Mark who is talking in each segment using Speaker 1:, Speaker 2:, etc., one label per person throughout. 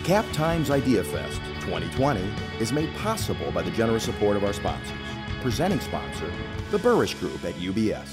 Speaker 1: Cap Times Idea Fest 2020 is made possible by the generous support of our sponsors. Presenting sponsor, the Burrish Group at UBS,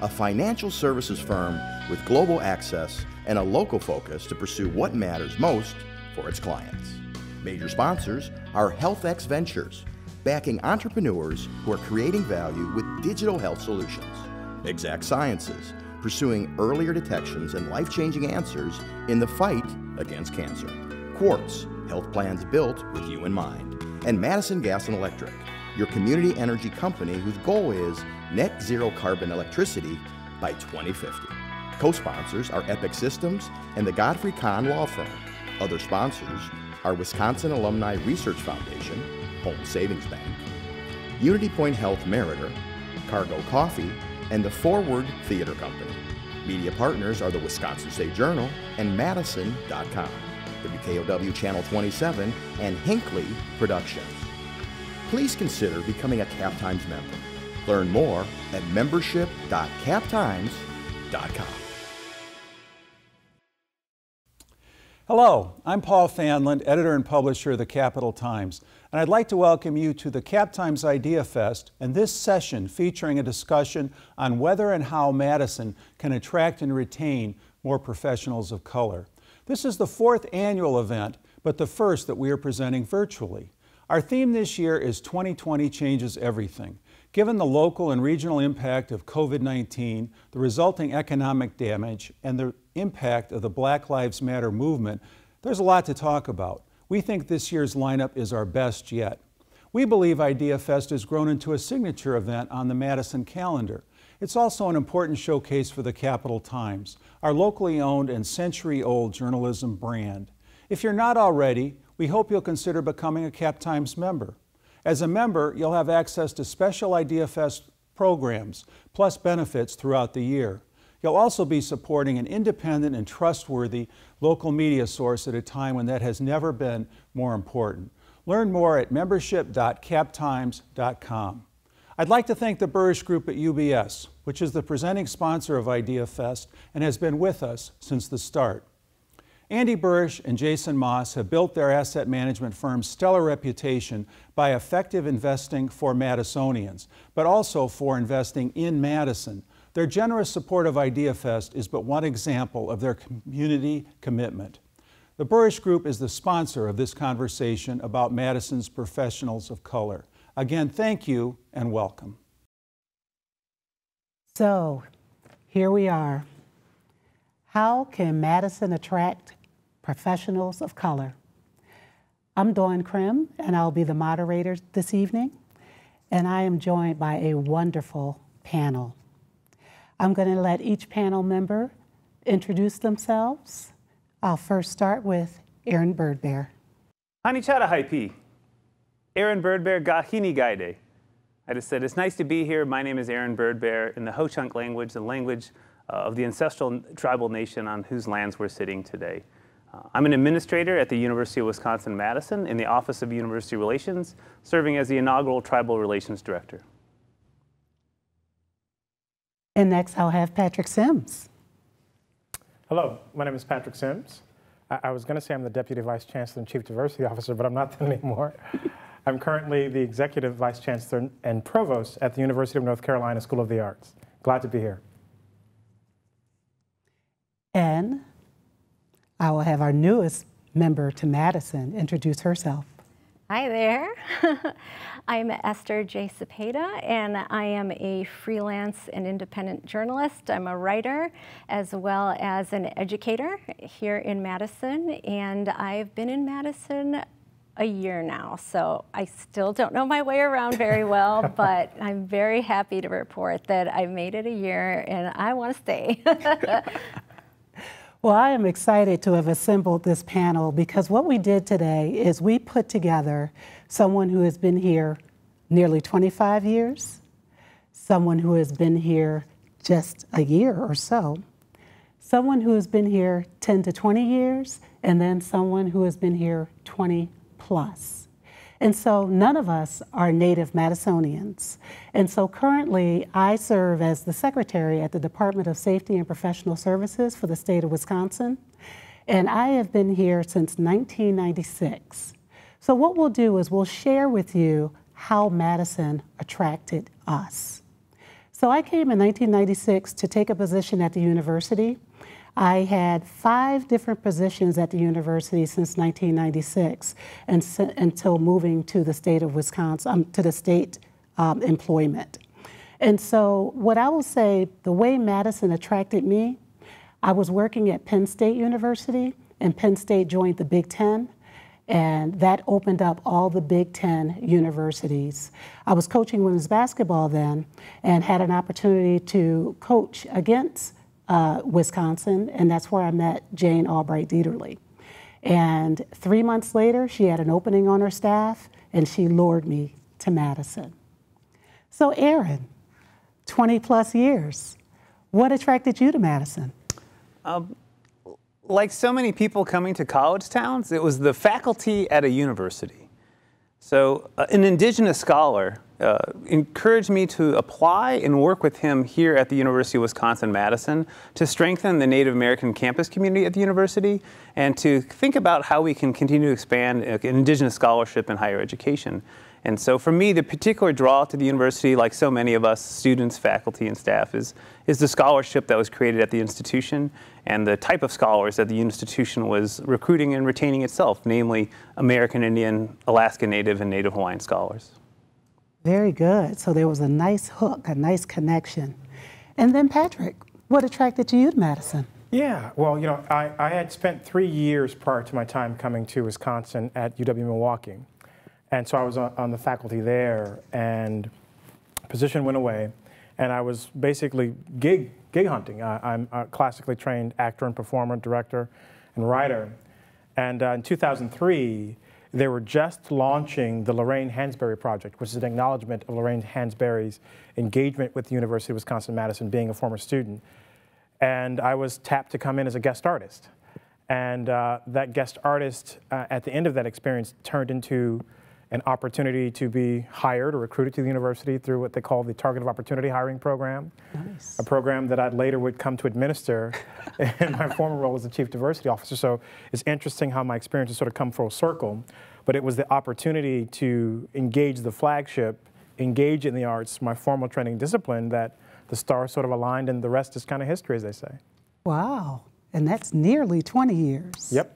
Speaker 1: a financial services firm with global access and a local focus to pursue what matters most for its clients. Major sponsors are HealthX Ventures, backing entrepreneurs who are creating value with digital health solutions. Exact Sciences, pursuing earlier detections and life-changing answers in the fight against cancer. Quartz, health plans built with you in mind. And Madison Gas and Electric, your community energy company whose goal is net zero carbon electricity by 2050. Co-sponsors are Epic Systems and the Godfrey Kahn Law Firm. Other sponsors are Wisconsin Alumni Research Foundation, Home Savings Bank, Unity Point Health Meritor, Cargo Coffee, and the Forward Theater Company. Media partners are the Wisconsin State Journal and Madison.com, WKOW Channel 27, and Hinckley Productions. Please consider becoming a Cap Times member. Learn more at membership.captimes.com.
Speaker 2: Hello, I'm Paul Fanland, editor and publisher of the Capital Times, and I'd like to welcome you to the Cap Times Idea Fest and this session featuring a discussion on whether and how Madison can attract and retain more professionals of color. This is the 4th annual event, but the first that we are presenting virtually. Our theme this year is 2020 Changes Everything. Given the local and regional impact of COVID-19, the resulting economic damage, and the impact of the Black Lives Matter movement, there's a lot to talk about. We think this year's lineup is our best yet. We believe Idea Fest has grown into a signature event on the Madison calendar. It's also an important showcase for the Capital Times, our locally owned and century-old journalism brand. If you're not already, we hope you'll consider becoming a Cap Times member. As a member, you'll have access to special Idea Fest programs, plus benefits throughout the year. You'll also be supporting an independent and trustworthy local media source at a time when that has never been more important. Learn more at membership.captimes.com. I'd like to thank the Burrish Group at UBS, which is the presenting sponsor of Idea Fest and has been with us since the start. Andy Burrish and Jason Moss have built their asset management firm's stellar reputation by effective investing for Madisonians, but also for investing in Madison. Their generous support of Idea Fest is but one example of their community commitment. The Burrish Group is the sponsor of this conversation about Madison's professionals of color. Again, thank you and welcome.
Speaker 3: So, here we are. How can Madison attract professionals of color? I'm Dawn Crim, and I'll be the moderator this evening, and I am joined by a wonderful panel. I'm going to let each panel member introduce themselves. I'll first start with Aaron Birdbear.
Speaker 4: Hanichara Haipi. Aaron Birdbear Gahini Gaide. I just said, it's nice to be here. My name is Aaron Birdbear in the Ho-Chunk language, the language of the ancestral tribal nation on whose lands we're sitting today. I'm an administrator at the University of Wisconsin-Madison in the Office of University Relations, serving as the inaugural Tribal Relations Director.
Speaker 3: And next I'll have Patrick Sims.
Speaker 5: Hello, my name is Patrick Sims. I was going to say I'm the Deputy Vice Chancellor and Chief Diversity Officer, but I'm not that anymore. I'm currently the Executive Vice Chancellor and Provost at the University of North Carolina School of the Arts. Glad to be here.
Speaker 3: And I will have our newest member to Madison introduce herself.
Speaker 6: Hi there. I'm Esther J. Cepeda, and I am a freelance and independent journalist. I'm a writer as well as an educator here in Madison, and I've been in Madison a year now, so I still don't know my way around very well, but I'm very happy to report that I've made it a year and I want to stay.
Speaker 3: Well, I am excited to have assembled this panel because what we did today is we put together someone who has been here nearly 25 years, someone who has been here just a year or so, someone who has been here 10 to 20 years, and then someone who has been here 20 plus. And so none of us are native Madisonians. And so currently I serve as the secretary at the Department of Safety and Professional Services for the state of Wisconsin. And I have been here since 1996. So what we'll do is we'll share with you how Madison attracted us. So I came in 1996 to take a position at the university. I had 5 different positions at the university since 1996 until moving to the state of Wisconsin, to the state employment. And so what I will say, the way Madison attracted me, I was working at Penn State University, and Penn State joined the Big Ten, and that opened up all the Big Ten universities. I was coaching women's basketball then and had an opportunity to coach against Wisconsin, and that's where I met Jane Albright Dieterle. And 3 months later, she had an opening on her staff, and she lured me to Madison. So Aaron, 20 plus years, what attracted you to Madison?
Speaker 4: Like so many people coming to college towns, it was the faculty at a university. So an indigenous scholar encouraged me to apply and work with him here at the University of Wisconsin-Madison to strengthen the Native American campus community at the university and to think about how we can continue to expand indigenous scholarship in higher education. And so for me, the particular draw to the university, like so many of us, students, faculty, and staff, is the scholarship that was created at the institution and the type of scholars that the institution was recruiting and retaining itself, namely American Indian, Alaska Native, and Native Hawaiian scholars.
Speaker 3: Very good. So there was a nice hook, a nice connection. And then Patrick, what attracted you to Madison?
Speaker 5: Yeah, well, you know, I had spent 3 years prior to my time coming to Wisconsin at UW-Milwaukee. And so I was on the faculty there, and position went away, and I was basically gig hunting. I'm a classically trained actor and performer, director, and writer. And in 2003, they were just launching the Lorraine Hansberry Project, which is an acknowledgement of Lorraine Hansberry's engagement with the University of Wisconsin-Madison, being a former student. And I was tapped to come in as a guest artist. And that guest artist, at the end of that experience, turned into an opportunity to be hired or recruited to the university through what they call the Targeted Opportunity Hiring Program. Nice. A program that I later would come to administer in my former role as the Chief Diversity Officer. So it's interesting how my experiences sort of come full circle, but it was the opportunity to engage the flagship, engage in the arts, my formal training discipline, that the stars sort of aligned, and the rest is kind of history, as they say.
Speaker 3: Wow, and that's nearly 20 years.
Speaker 5: Yep.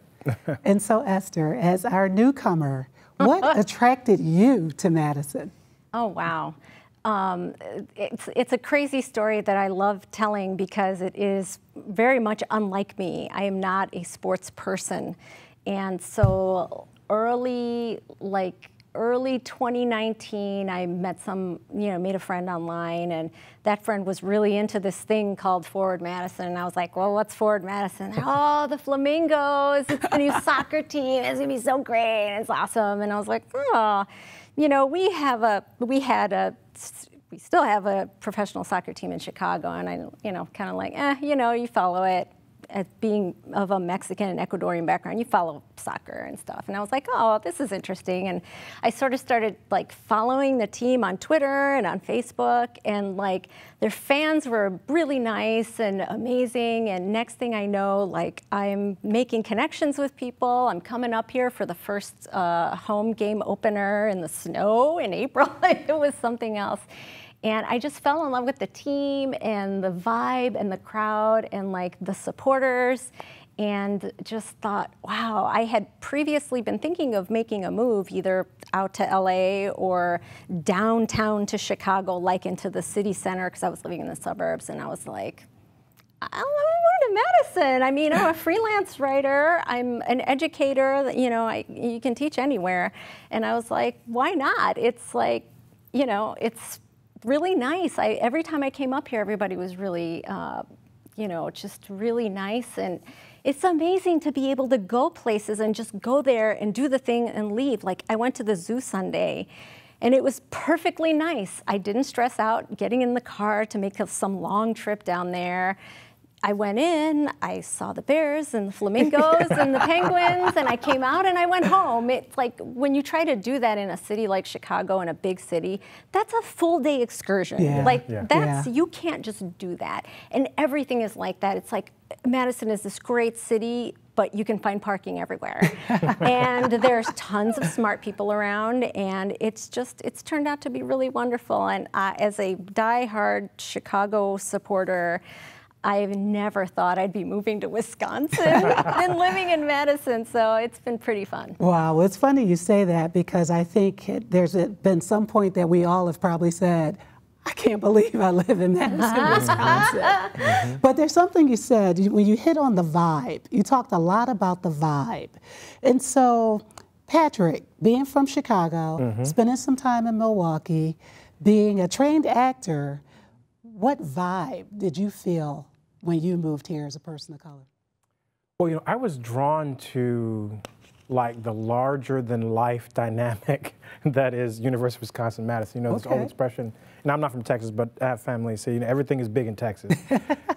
Speaker 3: And so Esther, as our newcomer, what attracted you to Madison?
Speaker 6: Oh, wow. It's a crazy story that I love telling because it is very much unlike me. I am not a sports person. And so early 2019, I met made a friend online, and that friend was really into this thing called Forward Madison. And I was like, well, what's Forward Madison? Oh, the Flamingos, it's the new soccer team, it's gonna be so great, and it's awesome. And I was like, oh, we still have a professional soccer team in Chicago, and I, kind of like, you follow it. As being of a Mexican and Ecuadorian background, you follow soccer and stuff. And I was like, oh, this is interesting. And I sort of started following the team on Twitter and on Facebook, and their fans were really nice and amazing. And next thing I know, I'm making connections with people. I'm coming up here for the first home game opener in the snow in April. It was something else. And I just fell in love with the team and the vibe and the crowd and the supporters, and just thought, wow, I had previously been thinking of making a move either out to LA or downtown to Chicago, into the city center, because I was living in the suburbs, and I was like, I want to go to Madison. I mean, I'm a freelance writer. I'm an educator. You can teach anywhere. And I was like, why not? It's it's really nice. Every time I came up here, everybody was really, just really nice. And it's amazing to be able to go places and just go there and do the thing and leave. I went to the zoo Sunday, and it was perfectly nice. I didn't stress out getting in the car to make some long trip down there. I went in, I saw the bears and the flamingos and the penguins, and I came out and I went home. It's like when you try to do that in a city like Chicago, in a big city, that's a full day excursion.
Speaker 3: Yeah.
Speaker 6: Like that's, you can't just do that. And everything is like that. It's like Madison is this great city, but you can find parking everywhere. And there's tons of smart people around, and it's turned out to be really wonderful. And as a diehard Chicago supporter, I've never thought I'd be moving to Wisconsin and living in Madison, so it's been pretty fun.
Speaker 3: Wow, it's funny you say that, because I think there's been some point that we all have probably said, I can't believe I live in Madison, Wisconsin. But there's something you said, when you hit on the vibe, you talked a lot about the vibe. And so, Patrick, being from Chicago, spending some time in Milwaukee, being a trained actor, what vibe did you feel when you moved here as a person of color?
Speaker 5: Well, you know, I was drawn to like the larger than life dynamic that is University of Wisconsin-Madison. You know, this old expression, and I'm not from Texas, but I have family, so you know, everything is big in Texas.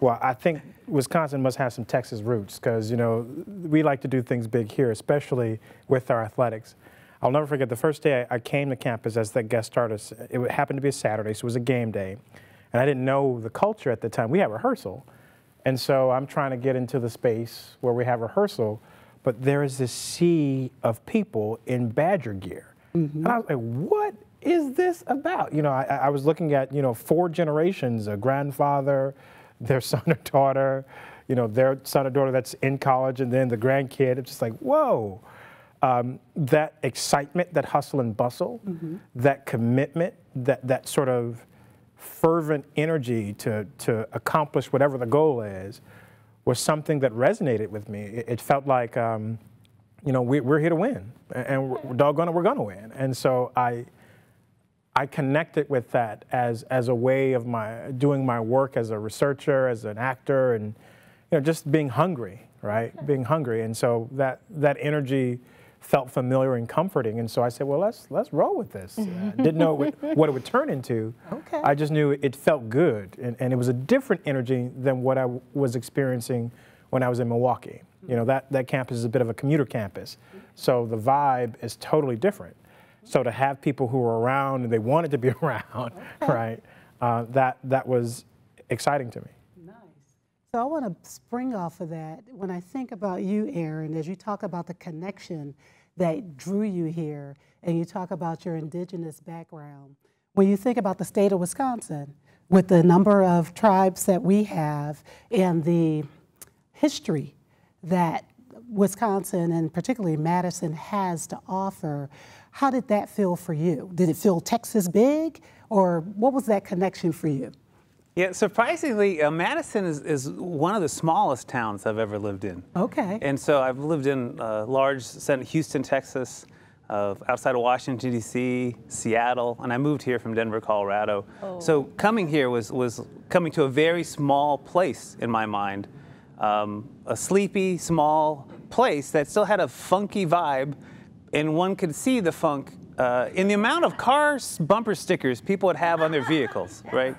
Speaker 5: Well, I think Wisconsin must have some Texas roots, because, you know, we like to do things big here, especially with our athletics. I'll never forget the first day I came to campus as the guest artist. It happened to be a Saturday, so it was a game day. And I didn't know the culture at the time. We had rehearsal. And so I'm trying to get into the space where we have rehearsal, but there is this sea of people in Badger gear. And I was like, what is this about? You know, I was looking at, you know, 4 generations, a grandfather, their son or daughter, you know, their son or daughter that's in college, and then the grandkid. It's just like, whoa. That excitement, that hustle and bustle, that commitment, that sort of fervent energy to accomplish whatever the goal is, was something that resonated with me. It felt like, you know, we're here to win, and we're gonna win. And so I connected with that as a way of doing my work as a researcher, as an actor, and you know, just being hungry, right? Being hungry, and so that energy felt familiar and comforting, and so I said, well, let's roll with this. Didn't know what it would turn into. I just knew it felt good, and it was a different energy than what I was experiencing when I was in Milwaukee. You know, that campus is a bit of a commuter campus, so the vibe is totally different. So to have people who were around and they wanted to be around, right, that was exciting to me.
Speaker 3: So I want to spring off of that. When I think about you, Aaron, as you talk about the connection that drew you here, and you talk about your indigenous background, when you think about the state of Wisconsin, with the number of tribes that we have and the history that Wisconsin, and particularly Madison, has to offer, how did that feel for you? Did it feel Texas big, or what was that connection for you?
Speaker 4: Yeah, surprisingly, Madison is one of the smallest towns I've ever lived in.
Speaker 3: Okay.
Speaker 4: And so I've lived in large Houston, Texas, outside of Washington, D.C., Seattle, and I moved here from Denver, Colorado. So coming here was coming to a very small place in my mind, a sleepy, small place that still had a funky vibe, and one could see the funk in the amount of cars, bumper stickers people would have on their vehicles, right?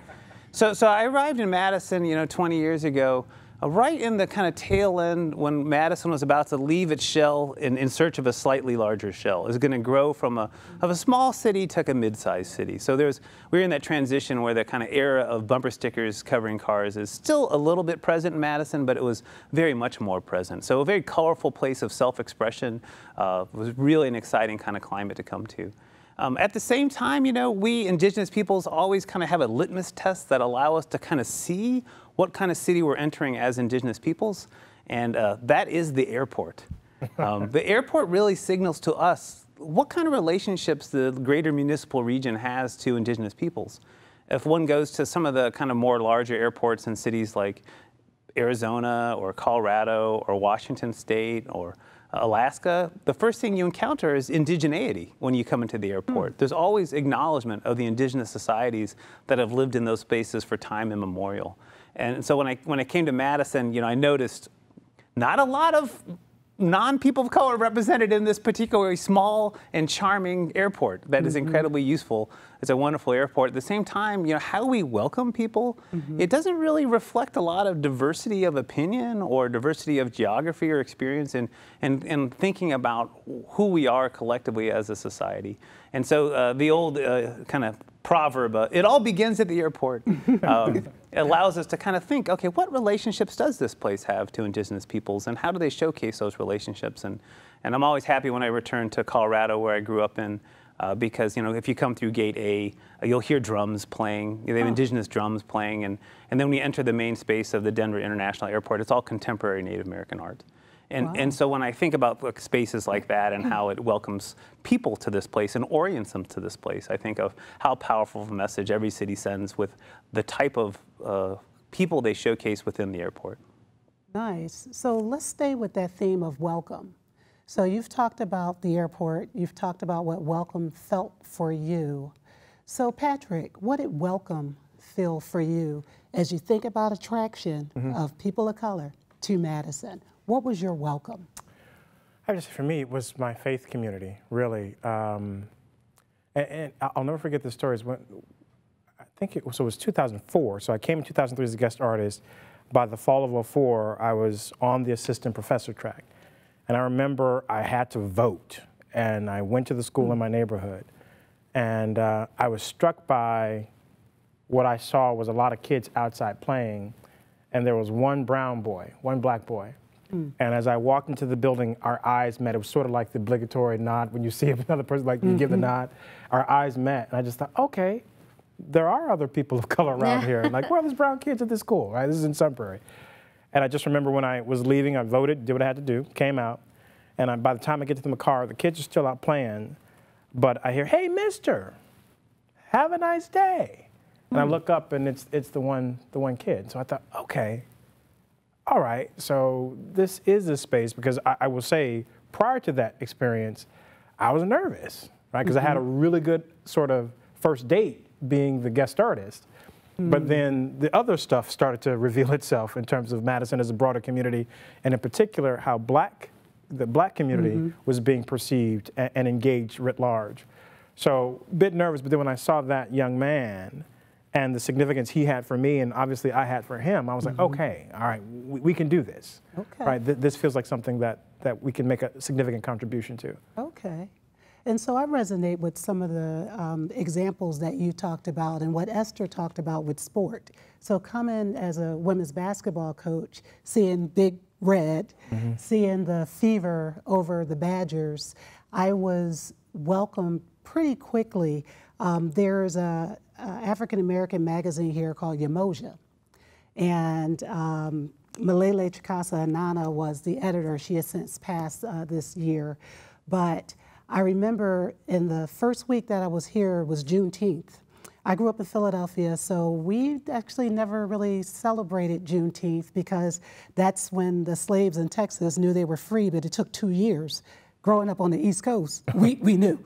Speaker 4: So I arrived in Madison, you know, 20 years ago, right in the kind of tail end when Madison was about to leave its shell in search of a slightly larger shell. It was going to grow from a small city to a mid-sized city. So we were in that transition where the kind of era of bumper stickers covering cars is still a little bit present in Madison, but it was very much more present. So a very colorful place of self-expression. Was really an exciting kind of climate to come to. At the same time, you know, we indigenous peoples always kind of have a litmus test that allow us to kind of see what kind of city we're entering as indigenous peoples, and that is the airport. The airport really signals to us what kind of relationships the greater municipal region has to indigenous peoples. If one goes to some of the kind of more larger airports in cities like Arizona or Colorado or Washington State or Alaska, the first thing you encounter is indigeneity when you come into the airport. There's always acknowledgement of the indigenous societies that have lived in those spaces for time immemorial. And so when I came to Madison, you know, I noticed not a lot of non-people of color represented in this particularly small and charming airport that is incredibly useful. It's a wonderful airport. At the same time, how we welcome people, it doesn't really reflect a lot of diversity of opinion or diversity of geography or experience in thinking about who we are collectively as a society. And so the old kind of proverb, it all begins at the airport, allows us to kind of think, okay, what relationships does this place have to indigenous peoples, and how do they showcase those relationships? And I'm always happy when I return to Colorado, where I grew up in, because if you come through Gate A, you'll hear drums playing. They have indigenous drums playing, and then when you enter the main space of the Denver International Airport, it's all contemporary Native American art. And so when I think about spaces like that and how it welcomes people to this place and orients them to this place, I think of how powerful of a message every city sends with the type of people they showcase within the airport.
Speaker 3: Nice. So let's stay with that theme of welcome. So you've talked about the airport, you've talked about what welcome felt for you. So Patrick, what did welcome feel for you as you think about attraction of people of color to Madison? What was your welcome?
Speaker 5: I just, for me, it was my faith community, really. And I'll never forget the stories. When, I think it was 2004, so I came in 2003 as a guest artist. By the fall of 2004, I was on the assistant professor track. And I remember I had to vote, and I went to the school in my neighborhood. And I was struck by what I saw was a lot of kids outside playing, and there was one brown boy, one black boy. And as I walked into the building, our eyes met. It was sort of like the obligatory nod when you see another person, like you give the nod. Our eyes met, and I just thought, okay, there are other people of color around here. Like, where are these brown kids at this school, right? This is in Sunbury. And I just remember when I was leaving, I voted, did what I had to do, came out, and by the time I get to the car, the kids are still out playing, but I hear, hey, mister, have a nice day. And I look up, and it's the one kid. So I thought, okay. All right, so this is a space, because I will say, prior to that experience, I was nervous, right? Because I had a really good sort of first date being the guest artist. But then the other stuff started to reveal itself in terms of Madison as a broader community, and in particular, how the black community was being perceived and engaged writ large. So a bit nervous, but then when I saw that young man, and the significance he had for me, and obviously I had for him, I was like, okay, all right, we can do this. Okay. Right? This feels like something that we can make a significant contribution to. Okay.
Speaker 3: And so I resonate with some of the examples that you talked about and what Esther talked about with sport. So coming as a women's basketball coach, seeing Big Red, seeing the fever over the Badgers, I was welcomed pretty quickly. There's a African-American magazine here called Yamoja. And Malele Chikasa Anana was the editor. She has since passed this year. But I remember in the first week that I was here was Juneteenth. I grew up in Philadelphia, so we actually never really celebrated Juneteenth because that's when the slaves in Texas knew they were free, but it took 2 years. Growing up on the East Coast, we knew.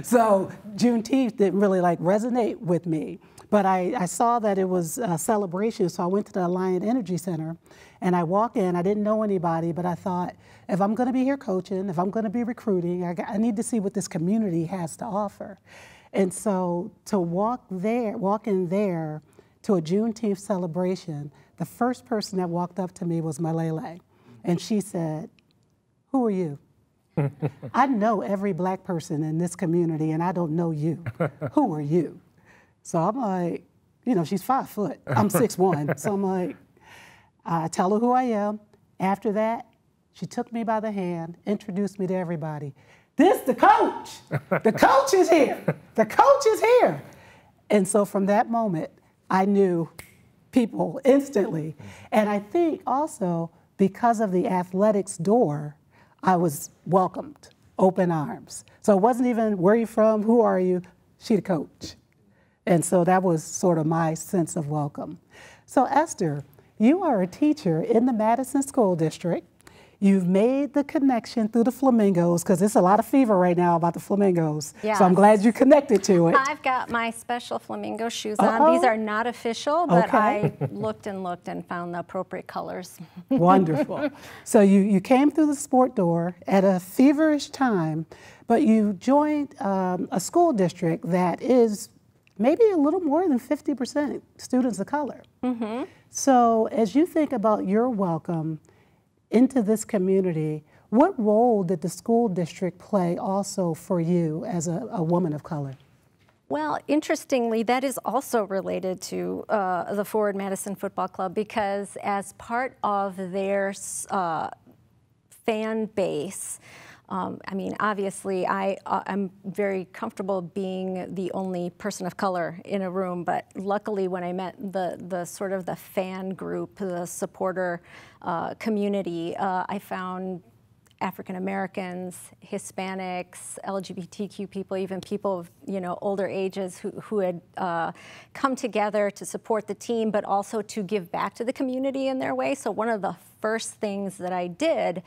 Speaker 3: So Juneteenth didn't really resonate with me. But I saw that it was a celebration, so I went to the Alliant Energy Center, and I walked in. I didn't know anybody, but I thought, if I'm going to be here coaching, if I'm going to be recruiting, I need to see what this community has to offer. And so to walk in there to a Juneteenth celebration, the first person that walked up to me was Malele, and she said, "Who are you?" I know every black person in this community, and I don't know you. Who are you? So I'm like, she's 5 foot. I'm 6'1". So I'm like, I tell her who I am. After that, she took me by the hand, introduced me to everybody. This the coach. The coach is here. The coach is here. And so from that moment, I knew people instantly. And I think also because of the athletics door, I was welcomed, open arms. So it wasn't even, where are you from, who are you? She the coach. And so that was sort of my sense of welcome. So Esther, you are a teacher in the Madison School District. You've made the connection through the flamingos, because there's a lot of fever right now about the flamingos.
Speaker 6: Yes.
Speaker 3: So I'm glad you connected to it.
Speaker 6: I've got my special flamingo shoes on. These are not official, but I looked and found the appropriate colors.
Speaker 3: Wonderful. So you came through the sport door at a feverish time, but you joined a school district that is maybe a little more than 50% students of color. Mm-hmm. So as you think about your welcome into this community, what role did the school district play also for you as a woman of color?
Speaker 6: Well, interestingly, that is also related to the Forward Madison Football Club, because as part of their fan base, I mean, obviously, I'm very comfortable being the only person of color in a room, but luckily when I met the sort of the fan group, the supporter community, I found African Americans, Hispanics, LGBTQ people, even people of older ages who had come together to support the team, but also to give back to the community in their way. So one of the first things that I did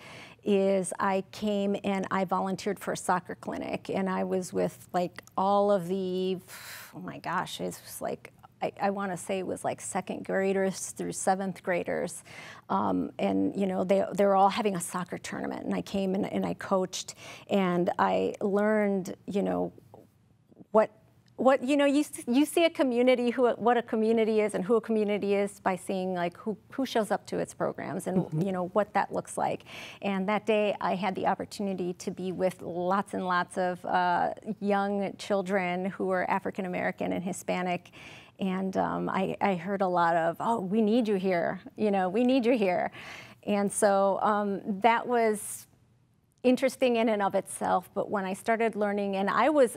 Speaker 6: is I came and I volunteered for a soccer clinic, and I was with like all of the, oh my gosh, it was like, I want to say it was like second graders through seventh graders, and they were all having a soccer tournament, and I came and I coached, and I learned what you see a community, what a community is and who a community is by seeing like who shows up to its programs and what that looks like. And that day I had the opportunity to be with lots and lots of young children who were African American and Hispanic. And I heard a lot of, oh, we need you here, we need you here. And so that was interesting in and of itself, but when I started learning, and I was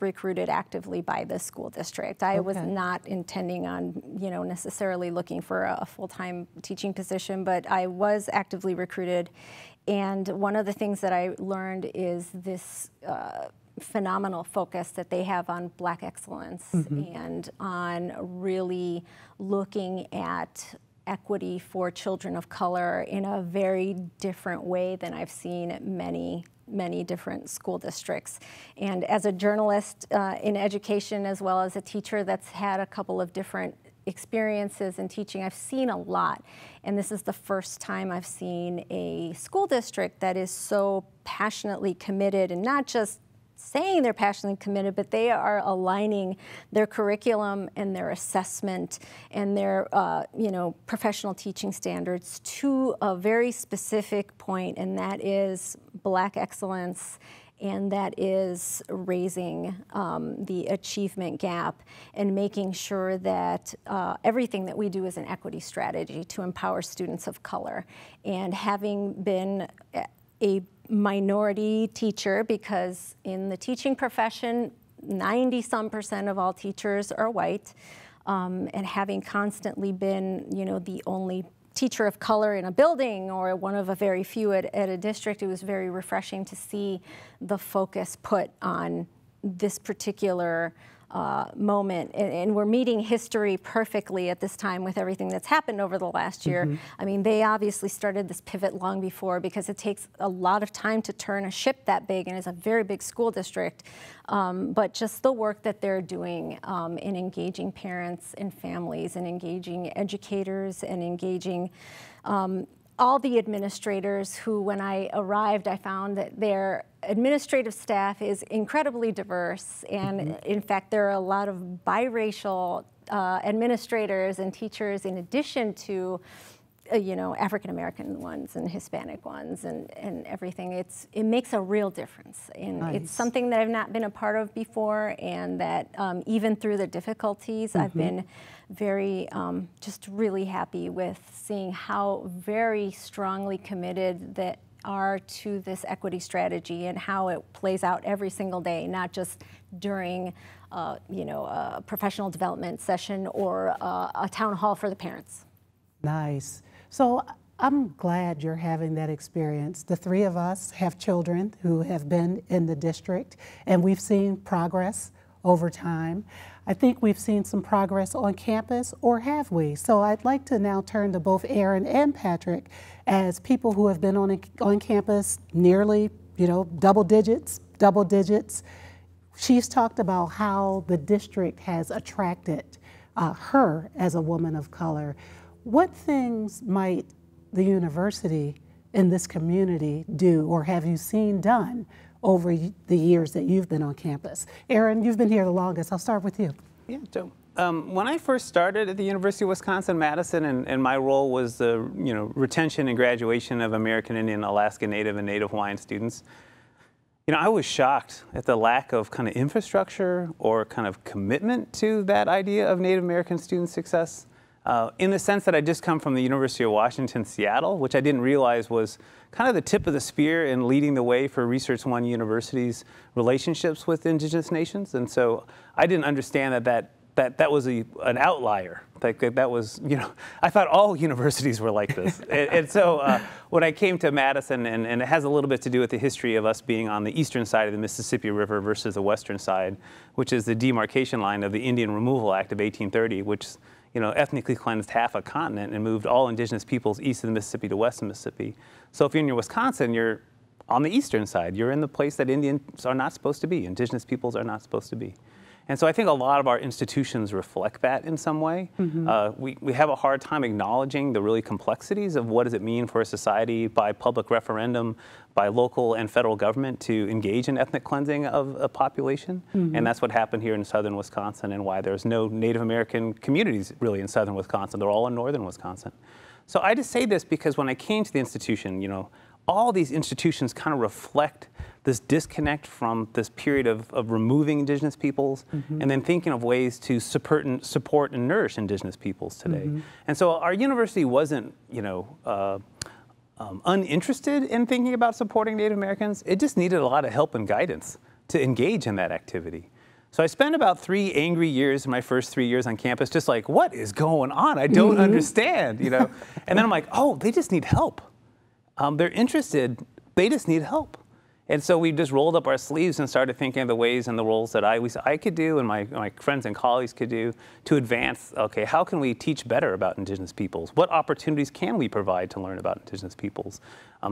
Speaker 6: recruited actively by the school district. I was not intending on, necessarily looking for a full-time teaching position, but I was actively recruited. And one of the things that I learned is this phenomenal focus that they have on Black excellence and on really looking at equity for children of color in a very different way than I've seen many different school districts. And as a journalist in education, as well as a teacher that's had a couple of different experiences in teaching, I've seen a lot. And this is the first time I've seen a school district that is so passionately committed, and not just saying they're passionately committed, but they are aligning their curriculum and their assessment and their professional teaching standards to a very specific point, and that is Black excellence, and that is raising the achievement gap and making sure that everything that we do is an equity strategy to empower students of color. And having been a minority teacher, because in the teaching profession, 90-some% of all teachers are white, and having constantly been, the only teacher of color in a building or one of a very few at a district, it was very refreshing to see the focus put on this particular moment. And we're meeting history perfectly at this time with everything that's happened over the last year. I mean, they obviously started this pivot long before, because it takes a lot of time to turn a ship that big, and it's a very big school district. But just the work that they're doing in engaging parents and families, and engaging educators, and engaging all the administrators who, when I arrived, I found that their administrative staff is incredibly diverse. And in fact, there are a lot of biracial administrators and teachers, in addition to African American ones and Hispanic ones and everything. It makes a real difference, and it's something that I've not been a part of before, and that even through the difficulties, I've been very just really happy with seeing how very strongly committed that are to this equity strategy, and how it plays out every single day, not just during a professional development session or a town hall for the parents.
Speaker 3: Nice. So I'm glad you're having that experience. The three of us have children who have been in the district, and we've seen progress over time. I think we've seen some progress on campus, or have we? So I'd like to now turn to both Aaron and Patrick as people who have been on campus nearly, double digits. She's talked about how the district has attracted her as a woman of color. What things might the university in this community do, or have you seen done over the years that you've been on campus? Aaron, you've been here the longest. I'll start with you.
Speaker 4: Yeah, so when I first started at the University of Wisconsin-Madison, and my role was the retention and graduation of American Indian, Alaska Native, and Native Hawaiian students, I was shocked at the lack of kind of infrastructure or kind of commitment to that idea of Native American student success. In the sense that I just come from the University of Washington, Seattle, which I didn't realize was kind of the tip of the spear in leading the way for Research One University's relationships with indigenous nations. And so I didn't understand that was an outlier. That was, I thought all universities were like this. and so when I came to Madison, and it has a little bit to do with the history of us being on the eastern side of the Mississippi River versus the western side, which is the demarcation line of the Indian Removal Act of 1830, which ethnically cleansed half a continent and moved all indigenous peoples east of the Mississippi to west of Mississippi. So if you're in Wisconsin, you're on the eastern side. You're in the place that Indians are not supposed to be, indigenous peoples are not supposed to be. And so I think a lot of our institutions reflect that in some way. We have a hard time acknowledging the really complexities of what does it mean for a society by public referendum, by local and federal government to engage in ethnic cleansing of a population. And that's what happened here in southern Wisconsin, and why there's no Native American communities really in southern Wisconsin. They're all in northern Wisconsin. So I just say this because when I came to the institution, all these institutions kind of reflect this disconnect from this period of removing indigenous peoples and then thinking of ways to support and nourish indigenous peoples today. And so our university wasn't, uninterested in thinking about supporting Native Americans. It just needed a lot of help and guidance to engage in that activity. So I spent about 3 angry years in my first 3 years on campus, just like, what is going on? I don't understand, And then I'm like, oh, they just need help. They're interested, they just need help. And so we just rolled up our sleeves and started thinking of the ways and the roles that I could do and my friends and colleagues could do to advance, okay, how can we teach better about indigenous peoples? What opportunities can we provide to learn about indigenous peoples?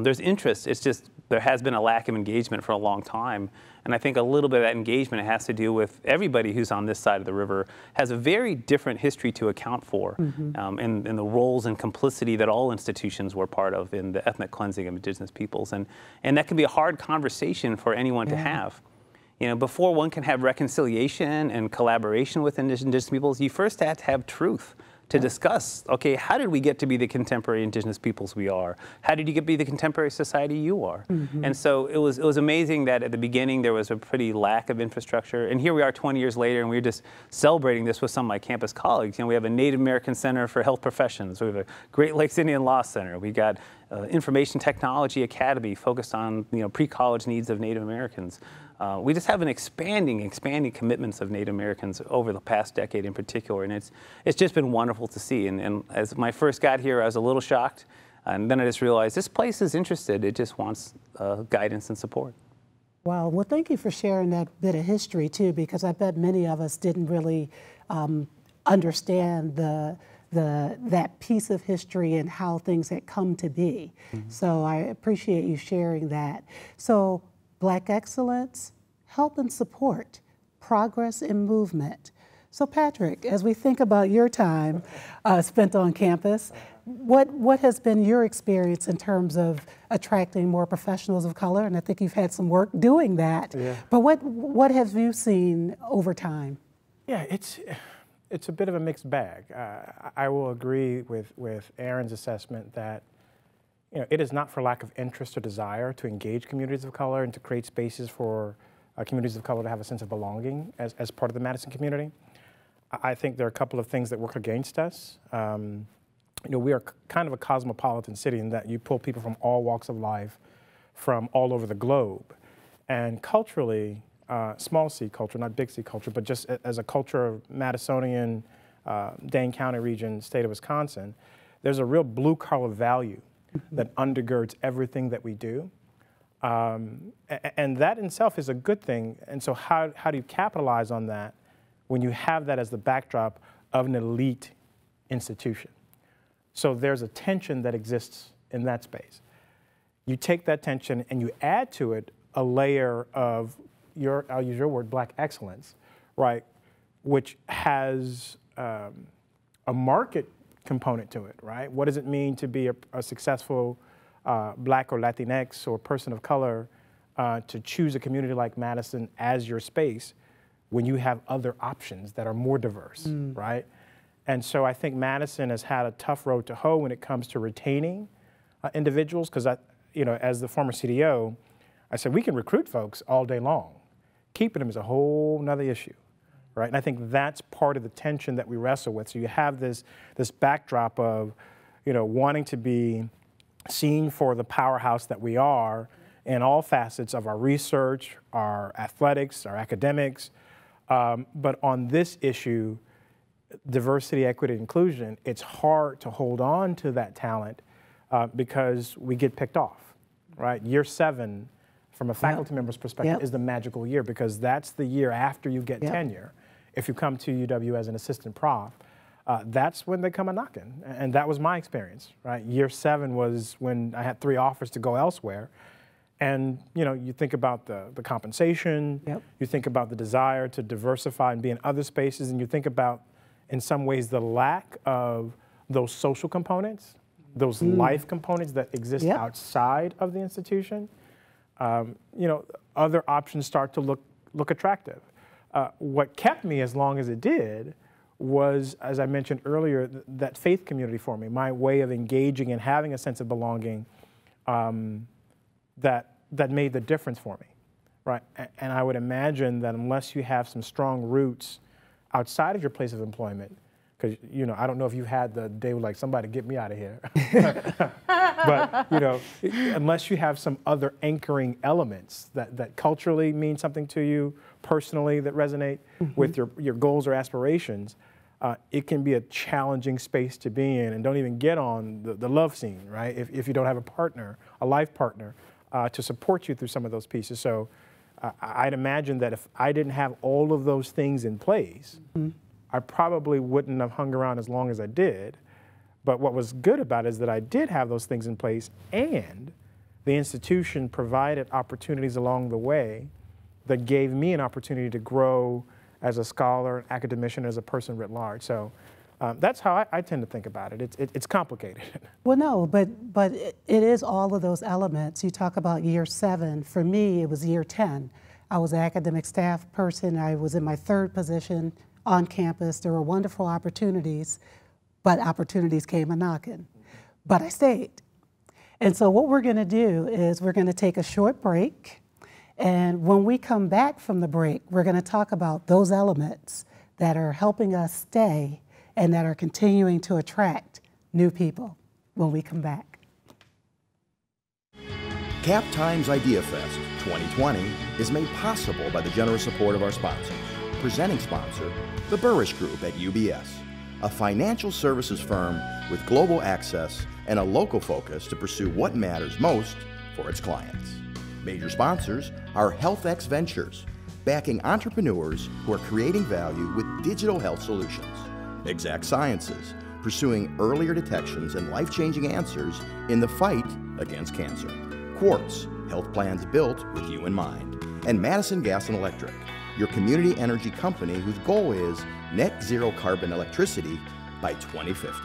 Speaker 4: There's interest, it's just there has been a lack of engagement for a long time. And I think a little bit of that engagement has to do with everybody who's on this side of the river has a very different history to account for in the roles and complicity that all institutions were part of in the ethnic cleansing of indigenous peoples. And that can be a hard conversation for anyone to have. Before one can have reconciliation and collaboration with indigenous peoples, you first have to have truth to discuss, okay, how did we get to be the contemporary indigenous peoples we are? How did you get to be the contemporary society you are? And so it was amazing that at the beginning there was a pretty lack of infrastructure. And here we are 20 years later, and we're just celebrating this with some of my campus colleagues. We have a Native American Center for Health Professions. We have a Great Lakes Indian Law Center. We got Information Technology Academy focused on pre-college needs of Native Americans. We just have an expanding commitments of Native Americans over the past decade in particular, and it's just been wonderful to see. And as I first got here, I was a little shocked, and then I just realized this place is interested. It just wants guidance and support.
Speaker 3: Wow. Well, thank you for sharing that bit of history too, because I bet many of us didn't really understand that piece of history and how things had come to be. So I appreciate you sharing that. So Black excellence, help and support, progress and movement. So Patrick, as we think about your time spent on campus, what has been your experience in terms of attracting more professionals of color? And I think you've had some work doing that. But what have you seen over time?
Speaker 5: Yeah, it's a bit of a mixed bag. I will agree with Aaron's assessment that it is not for lack of interest or desire to engage communities of color and to create spaces for communities of color to have a sense of belonging as part of the Madison community. I think there are a couple of things that work against us. We are kind of a cosmopolitan city in that you pull people from all walks of life from all over the globe. And culturally, small C culture, not big C culture, but just as a culture of Madisonian, Dane County region, state of Wisconsin, there's a real blue collar value that undergirds everything that we do. And that in itself is a good thing. And so how do you capitalize on that when you have that as the backdrop of an elite institution? So there's a tension that exists in that space. You take that tension and you add to it a layer of I'll use your word, black excellence, right? Which has a market component to it, right? What does it mean to be a successful Black or Latinx or person of color to choose a community like Madison as your space when you have other options that are more diverse, right? And so I think Madison has had a tough road to hoe when it comes to retaining individuals, because as the former CDO, I said we can recruit folks all day long. Keeping them is a whole nother issue, right? And I think that's part of the tension that we wrestle with. So you have this backdrop of, wanting to be seen for the powerhouse that we are in all facets of our research, our athletics, our academics. But on this issue, diversity, equity, inclusion, it's hard to hold on to that talent because we get picked off, right? Year 7, from a faculty member's perspective, is the magical year, because that's the year after you get tenure. If you come to UW as an assistant prof, that's when they come a-knocking. And that was my experience, right? Year 7 was when I had 3 offers to go elsewhere. And, you think about the compensation, you think about the desire to diversify and be in other spaces, and you think about, in some ways, the lack of those social components, those life components that exist outside of the institution. Other options start to look attractive. What kept me as long as it did was, as I mentioned earlier, that faith community for me, my way of engaging and having a sense of belonging that made the difference for me, right? And I would imagine that unless you have some strong roots outside of your place of employment, because, I don't know if you've had the day like, somebody get me out of here. But, unless you have some other anchoring elements that culturally mean something to you, personally that resonate with your goals or aspirations, it can be a challenging space to be in. And don't even get on the love scene, right? If you don't have a partner, a life partner, to support you through some of those pieces. So I'd imagine that if I didn't have all of those things in place, I probably wouldn't have hung around as long as I did. But what was good about it is that I did have those things in place, and the institution provided opportunities along the way that gave me an opportunity to grow as a scholar, an academician, as a person writ large. So that's how I tend to think about it. It's complicated.
Speaker 3: Well, no, but it is all of those elements. You talk about year 7. For me, it was year 10. I was an academic staff person. I was in my 3rd position on campus. There were wonderful opportunities, but opportunities came a-knocking. But I stayed. And so what we're going to do is we're going to take a short break. And when we come back from the break, we're going to talk about those elements that are helping us stay and that are continuing to attract new people when we come back.
Speaker 1: Cap Times Idea Fest 2020 is made possible by the generous support of our sponsors. Presenting sponsor, the Burrish Group at UBS, a financial services firm with global access and a local focus to pursue what matters most for its clients. Major sponsors are HealthX Ventures, backing entrepreneurs who are creating value with digital health solutions. Exact Sciences, pursuing earlier detections and life-changing answers in the fight against cancer. Quartz, health plans built with you in mind. And Madison Gas and Electric, your community energy company whose goal is net zero carbon electricity by 2050.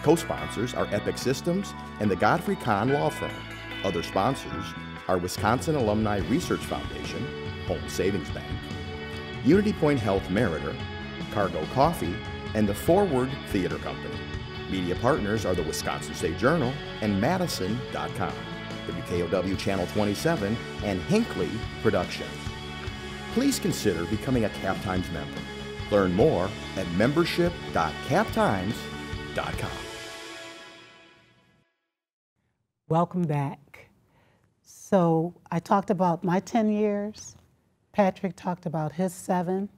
Speaker 1: Co-sponsors are Epic Systems and the Godfrey Kahn Law Firm. Other sponsors are Wisconsin Alumni Research Foundation, Home Savings Bank, Unity Point Health Meritor, Cargo Coffee, and the Forward Theater Company. Media partners are the Wisconsin State Journal and Madison.com, WKOW Channel 27, and Hinckley Productions. Please consider becoming a Cap Times member. Learn more at membership.captimes.com.
Speaker 3: Welcome back. So I talked about my 10 years. Patrick talked about his 7.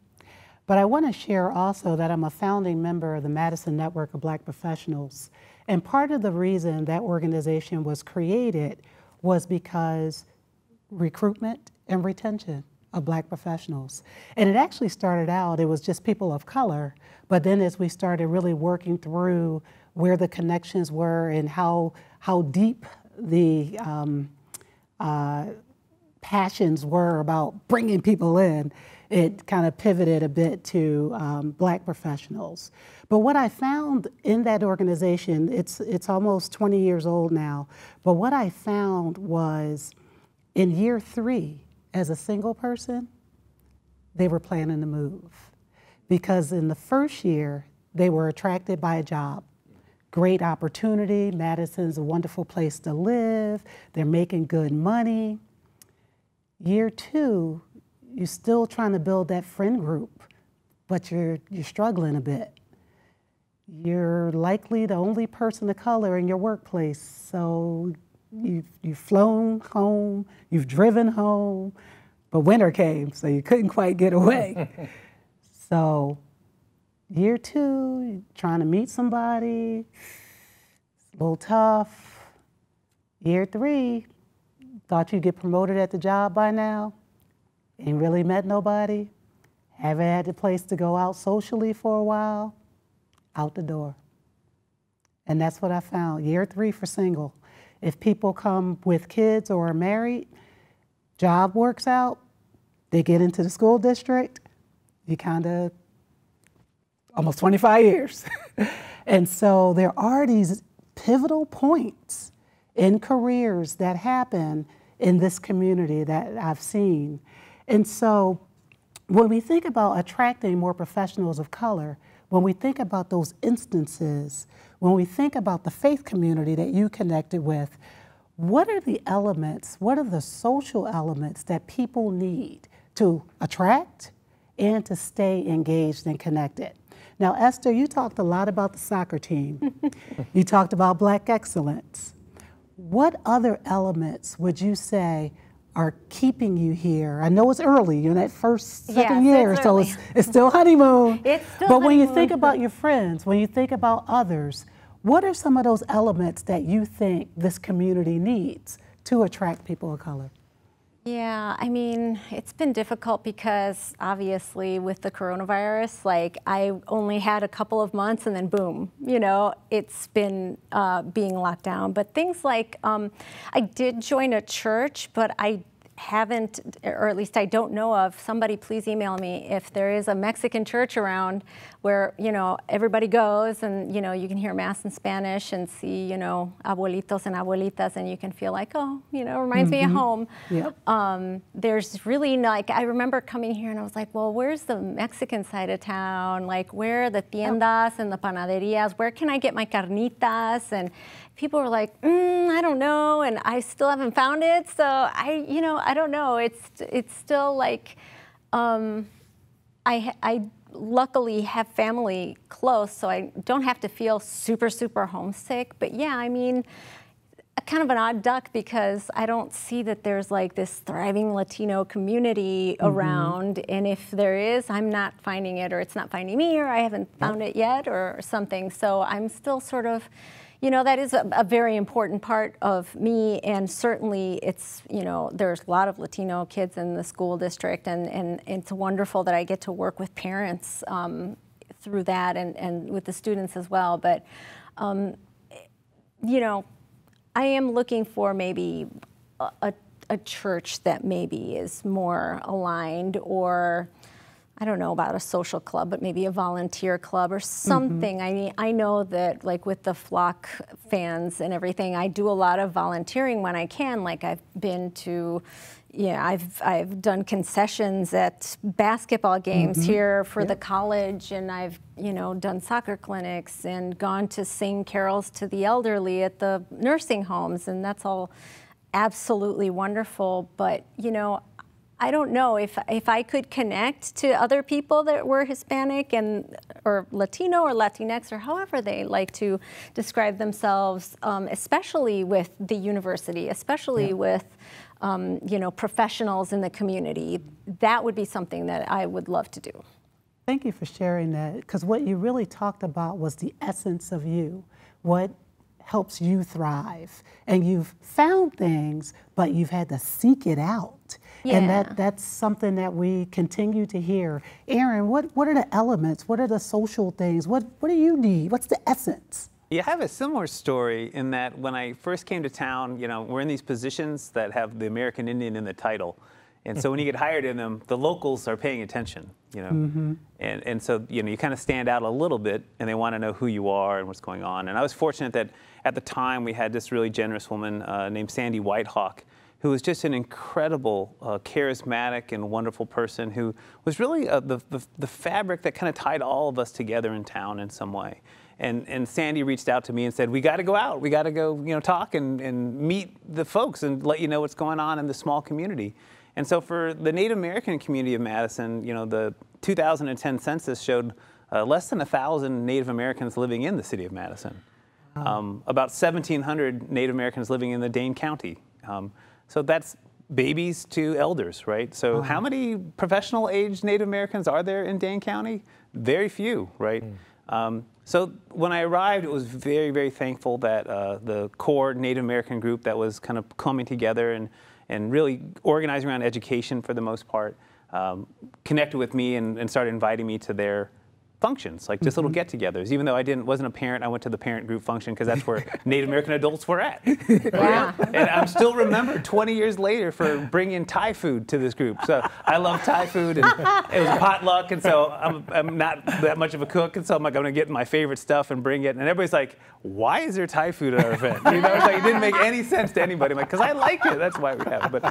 Speaker 3: But I want to share also that I'm a founding member of the Madison Network of Black Professionals. And part of the reason that organization was created was because recruitment and retention of Black professionals. And it actually started out, it was just people of color, but then as we started really working through where the connections were and how deep the passions were about bringing people in, it kind of pivoted a bit to Black professionals. But what I found in that organization, it's almost 20 years old now, but what I found was in year 3, as a single person, they were planning to move. Because in the first year, they were attracted by a job. Great opportunity, Madison's a wonderful place to live, they're making good money. Year 2, you're still trying to build that friend group, but you're struggling a bit. You're likely the only person of color in your workplace, so you've flown home, you've driven home, but winter came, so you couldn't quite get away. So year 2, you're trying to meet somebody, it's a little tough. Year 3, thought you'd get promoted at the job by now, ain't really met nobody, haven't had a place to go out socially for a while, out the door. And that's what I found, year 3 for single. If people come with kids or are married, job works out, they get into the school district, you kind of, almost 25 years. And so there are these pivotal points in careers that happen in this community that I've seen. And so when we think about attracting more professionals of color, when we think about those instances, when we think about the faith community that you connected with, what are the elements, what are the social elements that people need to attract and to stay engaged and connected? Now, Esther, you talked a lot about the soccer team. You talked about Black excellence. What other elements would you say are keeping you here? I know it's early, you're in that second year, so it's still honeymoon.
Speaker 6: It's still
Speaker 3: But when you
Speaker 6: honeymoon.
Speaker 3: think about your friends, when you think about others, what are some of those elements that you think this community needs to attract people of color?
Speaker 6: Yeah, I mean, it's been difficult because obviously with the coronavirus, like I only had a couple of months and then boom, you know, it's been being locked down. But things like, I did join a church, but I haven't, or at least I don't know of, somebody please email me if there is a Mexican church around where, you know, everybody goes and, you know, you can hear Mass in Spanish and see, you know, abuelitos and abuelitas and you can feel like, oh, you know, reminds me of home.
Speaker 3: Yep.
Speaker 6: There's really, like, I remember coming here and I was like, well, where's the Mexican side of town? Like, where are the tiendas and the panaderias? Where can I get my carnitas? And people were like, I don't know, and I still haven't found it. So I don't know. It's still like, I luckily have family close, so I don't have to feel super, super homesick. But yeah, I mean, kind of an odd duck because I don't see that there's like this thriving Latino community around. And if there is, I'm not finding it, or it's not finding me, or I haven't found it yet, or something. So I'm still sort of, you know, that is a very important part of me, and certainly it's, you know, there's a lot of Latino kids in the school district, and it's wonderful that I get to work with parents through that and with the students as well. But, you know, I am looking for maybe a church that maybe is more aligned, or I don't know about a social club, but maybe a volunteer club or something. I mean, I know that like with the Flock fans and everything, I do a lot of volunteering when I can. Like I've been to, I've done concessions at basketball games here for the college, and I've, you know, done soccer clinics and gone to sing carols to the elderly at the nursing homes, and that's all absolutely wonderful. But, you know, I don't know if I could connect to other people that were Hispanic and or Latino or Latinx or however they like to describe themselves, especially with the university, especially with you know, professionals in the community. That would be something that I would love to do.
Speaker 3: Thank you for sharing that, because what you really talked about was the essence of you. What helps you thrive. And you've found things, but you've had to seek it out.
Speaker 6: Yeah.
Speaker 3: And that's something that we continue to hear. Aaron, what are the elements? What are the social things? What do you need? What's the essence?
Speaker 4: Yeah, I have a similar story in that when I first came to town, you know, we're in these positions that have the American Indian in the title. And so when you get hired in them, the locals are paying attention, you know. And so, you know, you kind of stand out a little bit and they want to know who you are and what's going on. And I was fortunate that at the time we had this really generous woman named Sandy Whitehawk, who was just an incredible, charismatic and wonderful person who was really the fabric that kind of tied all of us together in town in some way. And Sandy reached out to me and said, we got to go out. We got to go, you know, talk and meet the folks and let you know what's going on in the small community. And so for the Native American community of Madison, you know, the 2010 census showed less than 1,000 Native Americans living in the city of Madison. About 1,700 Native Americans living in the Dane County. So that's babies to elders, right? So how many professional age Native Americans are there in Dane County? Very few, right? So when I arrived, it was very, very thankful that the core Native American group that was kind of coming together and really organizing around education for the most part, connected with me and started inviting me to their functions, like just little get-togethers. Even though I wasn't a parent, I went to the parent group function because that's where Native American adults were at.
Speaker 6: Yeah.
Speaker 4: And I'm still remembered 20 years later for bringing Thai food to this group. So I love Thai food, and it was a potluck, and so I'm not that much of a cook, and so I'm like, I'm gonna get my favorite stuff and bring it. And everybody's like, why is there Thai food at our event? You know, it's like, it didn't make any sense to anybody. I'm like, because I like it, that's why we have it.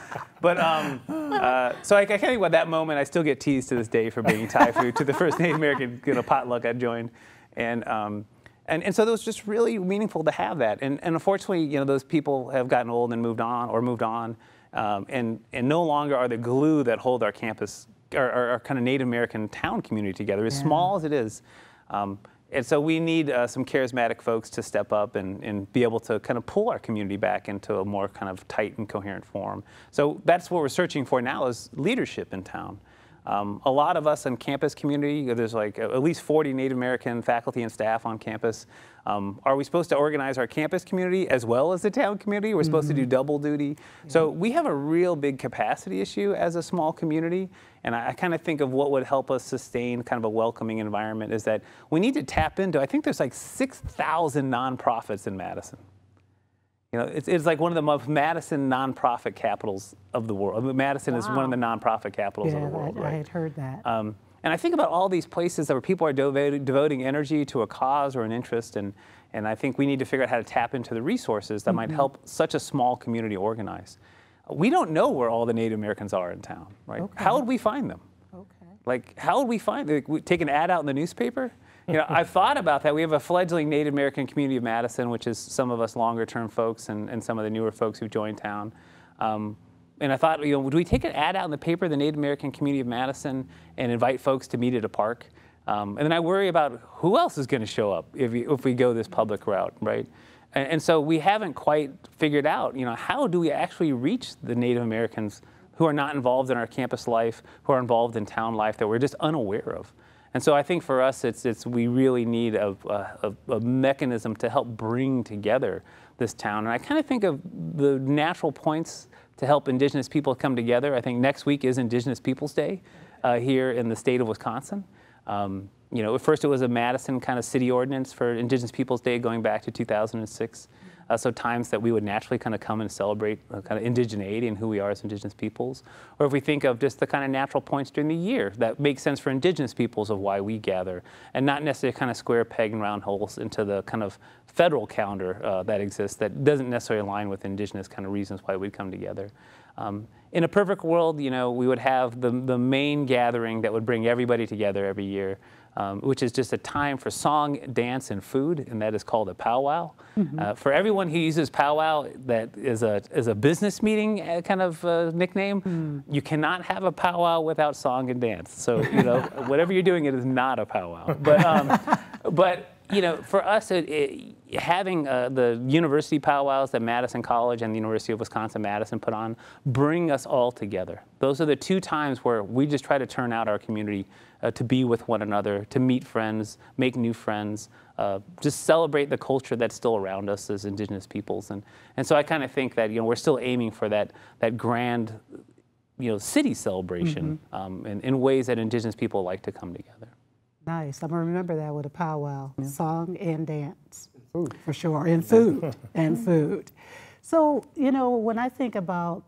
Speaker 4: So I can't think about that moment. I still get teased to this day for bringing Thai food to the first Native American, you know, potluck I joined, and so it was just really meaningful to have that. And unfortunately, you know, those people have gotten old and moved on, and no longer are the glue that hold our campus, our kind of Native American town community together, as small as it is. And so we need some charismatic folks to step up and be able to kind of pull our community back into a more kind of tight and coherent form. So that's what we're searching for now, is leadership in town. A lot of us in campus community, there's like at least 40 Native American faculty and staff on campus. Are we supposed to organize our campus community as well as the town community? We're supposed to do double duty. So we have a real big capacity issue as a small community. And I kind of think of what would help us sustain kind of a welcoming environment is that we need to tap into, I think there's like 6,000 nonprofits in Madison. You know, it's like one of the most Madison nonprofit capitals of the world. Madison is one of the nonprofit capitals of the world.
Speaker 3: I had heard that.
Speaker 4: And I think about all these places where people are devoting energy to a cause or an interest, and I think we need to figure out how to tap into the resources that might help such a small community organize. We don't know where all the Native Americans are in town, right? Okay. How would we find them? Okay. Like, how would we find them? We take an ad out in the newspaper? You know, I've thought about that. We have a fledgling Native American community of Madison, which is some of us longer-term folks and some of the newer folks who joined town. And I thought, you know, would we take an ad out in the paper, the Native American community of Madison, and invite folks to meet at a park? And then I worry about who else is going to show up if we go this public route, right? And so we haven't quite figured out, you know, how do we actually reach the Native Americans who are not involved in our campus life, who are involved in town life that we're just unaware of? And so I think for us, we really need a mechanism to help bring together this town. And I kind of think of the natural points to help Indigenous people come together. I think next week is Indigenous Peoples Day here in the state of Wisconsin. You know, at first it was a Madison kind of city ordinance for Indigenous Peoples Day going back to 2006. So times that we would naturally kind of come and celebrate kind of indigeneity and who we are as Indigenous peoples. Or if we think of just the kind of natural points during the year that make sense for Indigenous peoples of why we gather, and not necessarily kind of square peg and round holes into the kind of federal calendar that exists that doesn't necessarily align with Indigenous kind of reasons why we'd come together. In a perfect world, you know, we would have the main gathering that would bring everybody together every year, which is just a time for song, dance, and food, and that is called a powwow. For everyone who uses powwow, that is a business meeting kind of nickname. You cannot have a powwow without song and dance. So, you know, whatever you're doing, it is not a powwow. But you know, for us, having the university powwows that Madison College and the University of Wisconsin-Madison put on bring us all together. Those are the two times where we just try to turn out our community to be with one another, to meet friends, make new friends, just celebrate the culture that's still around us as Indigenous peoples. And so I kind of think that, you know, we're still aiming for that grand, you know, city celebration in ways that Indigenous people like to come together.
Speaker 3: Nice. I'm going to remember that with a powwow, song and dance, for sure, and food, and food. So, you know, when I think about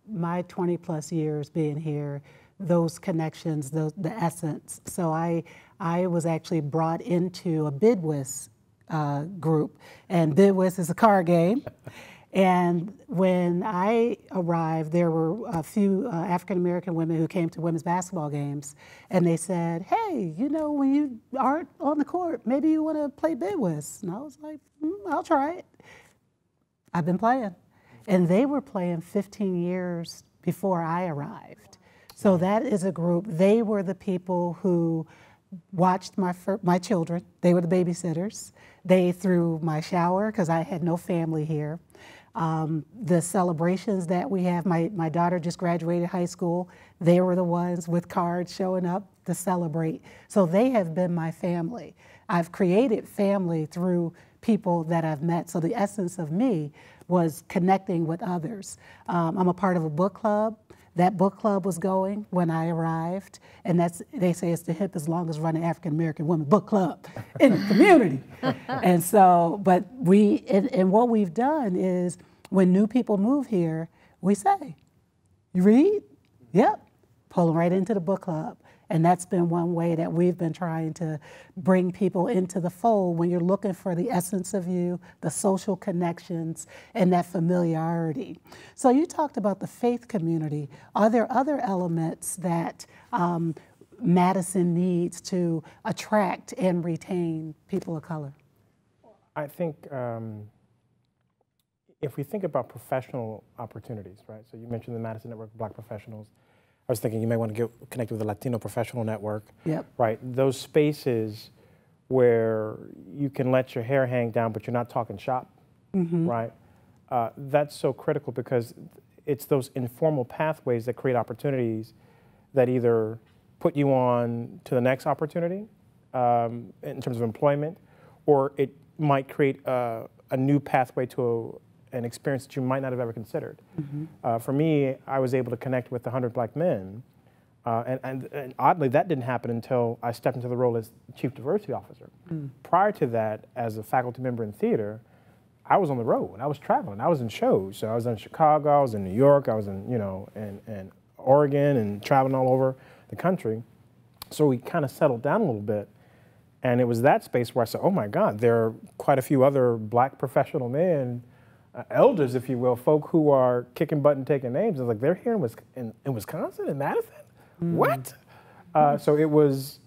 Speaker 3: my 20+ years being here, those connections, the essence. So I was actually brought into a bidwis group, and bidwis is a card game. And when I arrived, there were a few African-American women who came to women's basketball games, and they said, hey, you know, when you aren't on the court, maybe you want to play bidwis. And I was like, I'll try it. I've been playing. And they were playing 15 years before I arrived. So that is a group. They were the people who watched my children. They were the babysitters. They threw my shower because I had no family here. The celebrations that we have, my daughter just graduated high school. They were the ones with cards showing up to celebrate. So they have been my family. I've created family through people that I've met. So the essence of me was connecting with others. I'm a part of a book club. That book club was going when I arrived, and they say it's the hip as long as running African-American women book club in the community. And so, but and what we've done is when new people move here, we say, you read? Yep, pull them right into the book club. And that's been one way that we've been trying to bring people into the fold when you're looking for the essence of you, the social connections, and that familiarity. So you talked about the faith community. Are there other elements that Madison needs to attract and retain people of color?
Speaker 5: I think if we think about professional opportunities, right? So you mentioned the Madison Network of Black Professionals. I was thinking you may want to get connected with the Latino Professional Network, right? Those spaces where you can let your hair hang down, but you're not talking shop, right? That's so critical because it's those informal pathways that create opportunities that either put you on to the next opportunity in terms of employment, or it might create a new pathway to an experience that you might not have ever considered. For me, I was able to connect with 100 Black men, and oddly, that didn't happen until I stepped into the role as Chief Diversity Officer. Prior to that, as a faculty member in theater, I was on the road, I was traveling, I was in shows. So I was in Chicago, I was in New York, I was in, you know, in Oregon, and traveling all over the country. So we kind of settled down a little bit. And it was that space where I said, oh my God, there are quite a few other Black professional men, elders, if you will, folk who are kicking butt and taking names. I was like, they're here in Wisconsin, in Madison? What? So it was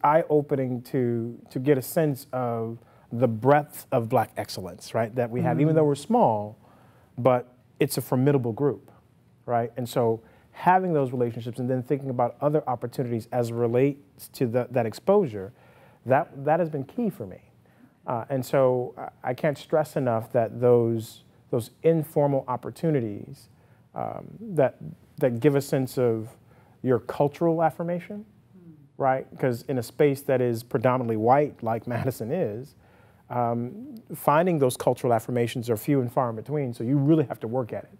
Speaker 5: eye-opening to get a sense of the breadth of Black excellence, right, that we have, even though we're small, but it's a formidable group, right? And so having those relationships and then thinking about other opportunities as it relates to that exposure, that has been key for me. And so I can't stress enough that those informal opportunities that give a sense of your cultural affirmation, right? Because in a space that is predominantly white, like Madison is, finding those cultural affirmations are few and far in between, so you really have to work at it.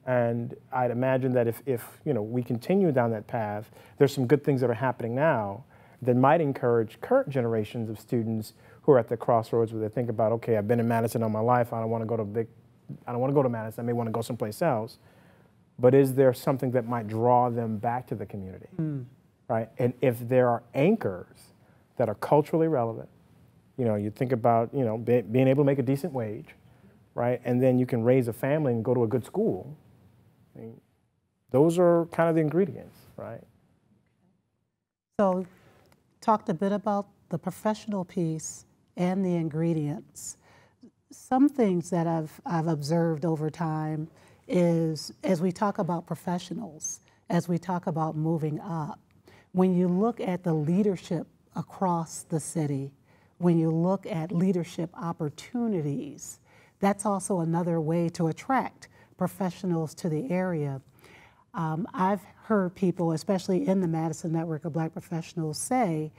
Speaker 5: And I'd imagine that if you know, we continue down that path, there's some good things that are happening now that might encourage current generations of students who are at the crossroads where they think about, okay, I've been in Madison all my life, I don't want to go to Madison, I may want to go someplace else. But is there something that might draw them back to the community, right? And if there are anchors that are culturally relevant, you know, you think about, you know, being able to make a decent wage, right? And then you can raise a family and go to a good school. I mean, those are kind of the ingredients, right?
Speaker 3: So talked a bit about the professional piece and the ingredients. Some things that I've observed over time is, as we talk about professionals, as we talk about moving up, when you look at the leadership across the city, when you look at leadership opportunities, that's also another way to attract professionals to the area. I've heard people, especially in the Madison Network of Black Professionals, say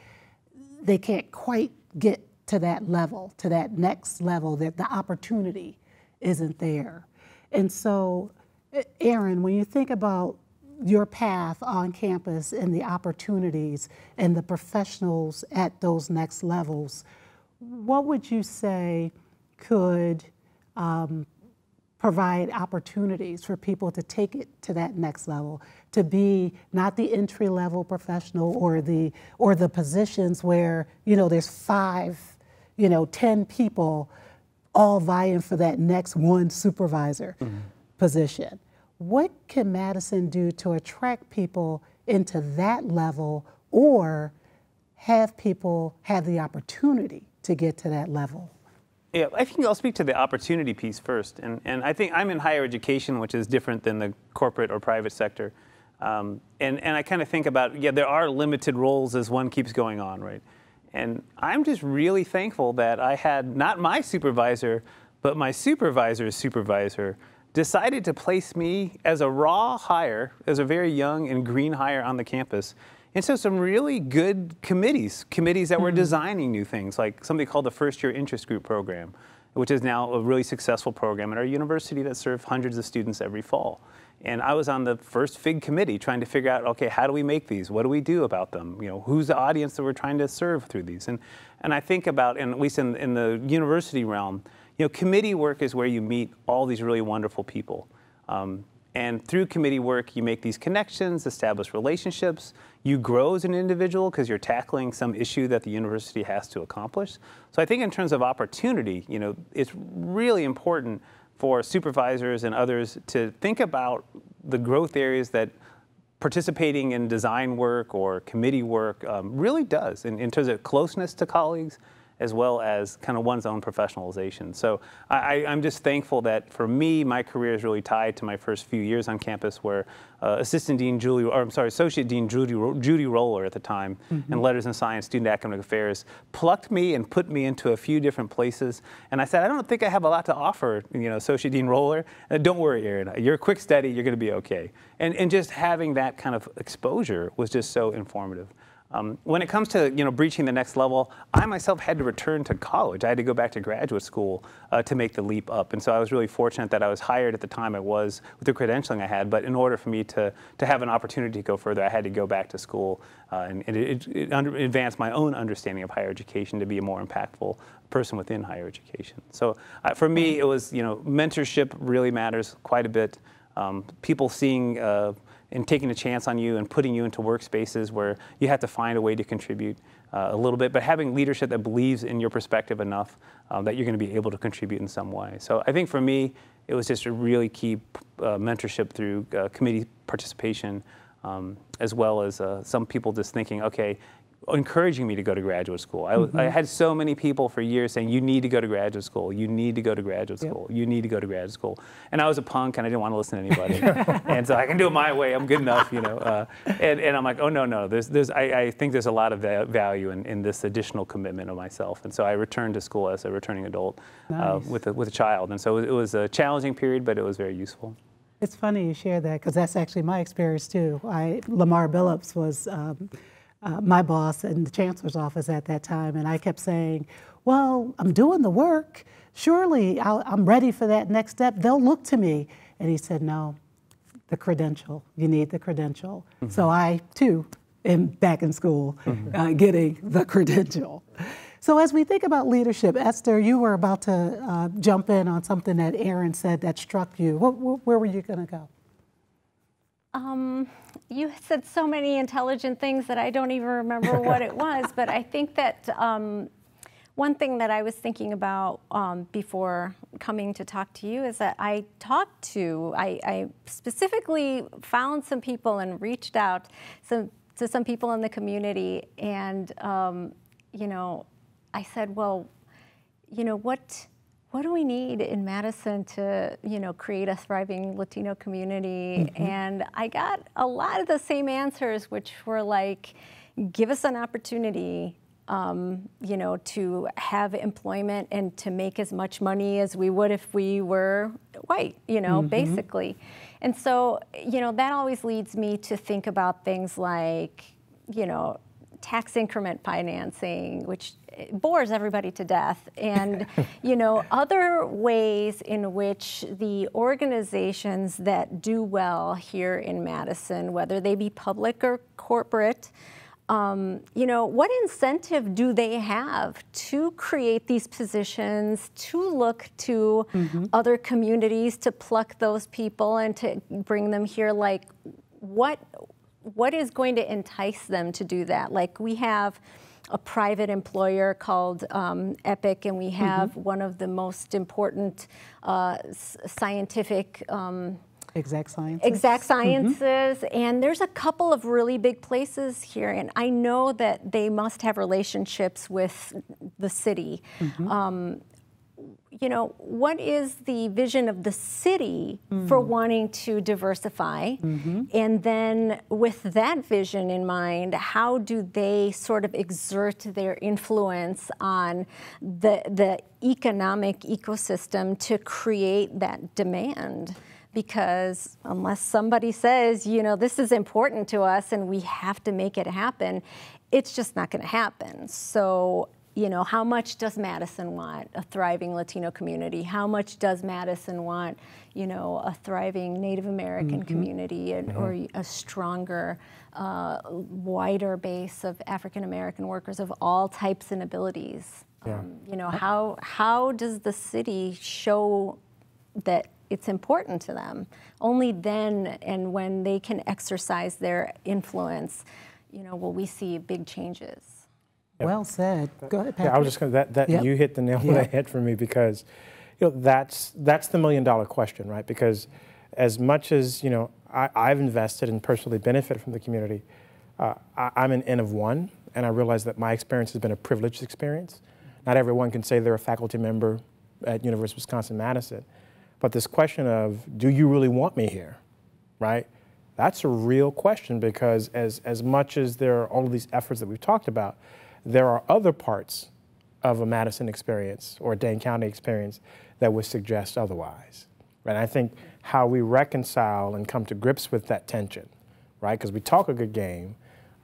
Speaker 3: they can't quite get to that level, to that next level, that the opportunity isn't there. And so, Aaron, when you think about your path on campus and the opportunities and the professionals at those next levels, what would you say could provide opportunities for people to take it to that next level, to be not the entry-level professional or the positions where, you know, there's 5, 10 people all vying for that next one supervisor position? What can Madison do to attract people into that level, or have people have the opportunity to get to that level?
Speaker 4: Yeah, I think I'll speak to the opportunity piece first. And I think I'm in higher education, which is different than the corporate or private sector. And I kind of think about, yeah, there are limited roles as one keeps going on, right? And I'm just really thankful that I had not my supervisor, but my supervisor's supervisor decided to place me as a raw hire, as a very young and green hire on the campus. And so some really good committees that were designing new things, like something called the First Year Interest Group Program, which is now a really successful program at our university that serves hundreds of students every fall. And I was on the first FIG committee trying to figure out, okay, how do we make these? What do we do about them? You know, who's the audience that we're trying to serve through these? And I think about, and at least in the university realm, you know, committee work is where you meet all these really wonderful people. And through committee work, you make these connections, establish relationships. You grow as an individual because you're tackling some issue that the university has to accomplish. So I think in terms of opportunity, you know, it's really important for supervisors and others to think about the growth areas that participating in design work or committee work really does in terms of closeness to colleagues, as well as kind of one's own professionalization. So I'm just thankful that for me, my career is really tied to my first few years on campus, where Associate Dean Judy Roller at the time, in Letters and Science, Student Academic Affairs, plucked me and put me into a few different places. And I said, I don't think I have a lot to offer, you know, Associate Dean Roller. Don't worry, Aaron, you're a quick study, you're gonna be okay. And just having that kind of exposure was just so informative. When it comes to, you know, breaching the next level, I myself had to return to college. I had to go back to graduate school to make the leap up. And so I was really fortunate that I was hired at the time I was with the credentialing I had. But in order for me to have an opportunity to go further, I had to go back to school and advance my own understanding of higher education to be a more impactful person within higher education. So for me, it was, you know, mentorship really matters quite a bit. People seeing and taking a chance on you and putting you into workspaces where you have to find a way to contribute a little bit, but having leadership that believes in your perspective enough that you're going to be able to contribute in some way. So I think for me, it was just a really key mentorship through committee participation, as well as some people just thinking, okay, encouraging me to go to graduate school. I had so many people for years saying, you need to go to graduate school, you need to go to graduate school, you need to go to graduate school. And I was a punk and I didn't want to listen to anybody. And so I can do it my way, I'm good enough, you know. And I'm like, oh, no, I think there's a lot of value in this additional commitment of myself. And so I returned to school as a returning adult with a child. And so it was a challenging period, but it was very useful.
Speaker 3: It's funny you share that, because that's actually my experience too. Lamar Billups was my boss in the chancellor's office at that time, and I kept saying, well, I'm doing the work. Surely I'm ready for that next step. They'll look to me. And he said, no, the credential. You need the credential. So I, too, am back in school getting the credential. So as we think about leadership, Esther, you were about to jump in on something that Aaron said that struck you. Where were you going to go?
Speaker 6: You said so many intelligent things that I don't even remember what it was, but I think that one thing that I was thinking about before coming to talk to you is that I specifically found some people and reached out to some people in the community, and you know, I said, well, you know, what do we need in Madison to, you know, create a thriving Latino community? And I got a lot of the same answers, which were like, give us an opportunity you know, to have employment and to make as much money as we would if we were white, you know, basically. And so, you know, that always leads me to think about things like, you know, tax increment financing, which bores everybody to death, and you know, other ways in which the organizations that do well here in Madison, whether they be public or corporate, you know, what incentive do they have to create these positions, to look to other communities to pluck those people and to bring them here? Like, what is going to entice them to do that? Like, we have a private employer called Epic, and we have one of the most important scientific
Speaker 3: Exact
Speaker 6: Sciences, and there's a couple of really big places here, and I know that they must have relationships with the city. You know, what is the vision of the city for wanting to diversify? And then with that vision in mind, how do they sort of exert their influence on the economic ecosystem to create that demand? Because unless somebody says, you know, this is important to us and we have to make it happen, it's just not going to happen. So, you know, how much does Madison want a thriving Latino community? How much does Madison want, you know, a thriving Native American community, or a stronger, wider base of African American workers of all types and abilities? You know, how does the city show that it's important to them? Only then, and when they can exercise their influence, you know, will we see big changes.
Speaker 3: Well said. Go ahead, Patrick.
Speaker 5: Yeah, I was just going to, you hit the nail on the head for me, because, you know, that's the million-dollar question, right? Because as much as, you know, I've invested and personally benefit from the community, I'm an N of one, and I realize that my experience has been a privileged experience. Not everyone can say they're a faculty member at University of Wisconsin-Madison. But this question of, do you really want me here, right? That's a real question, because as much as there are all of these efforts that we've talked about, there are other parts of a Madison experience or a Dane County experience that would suggest otherwise, right? And I think how we reconcile and come to grips with that tension, right? Because we talk a good game,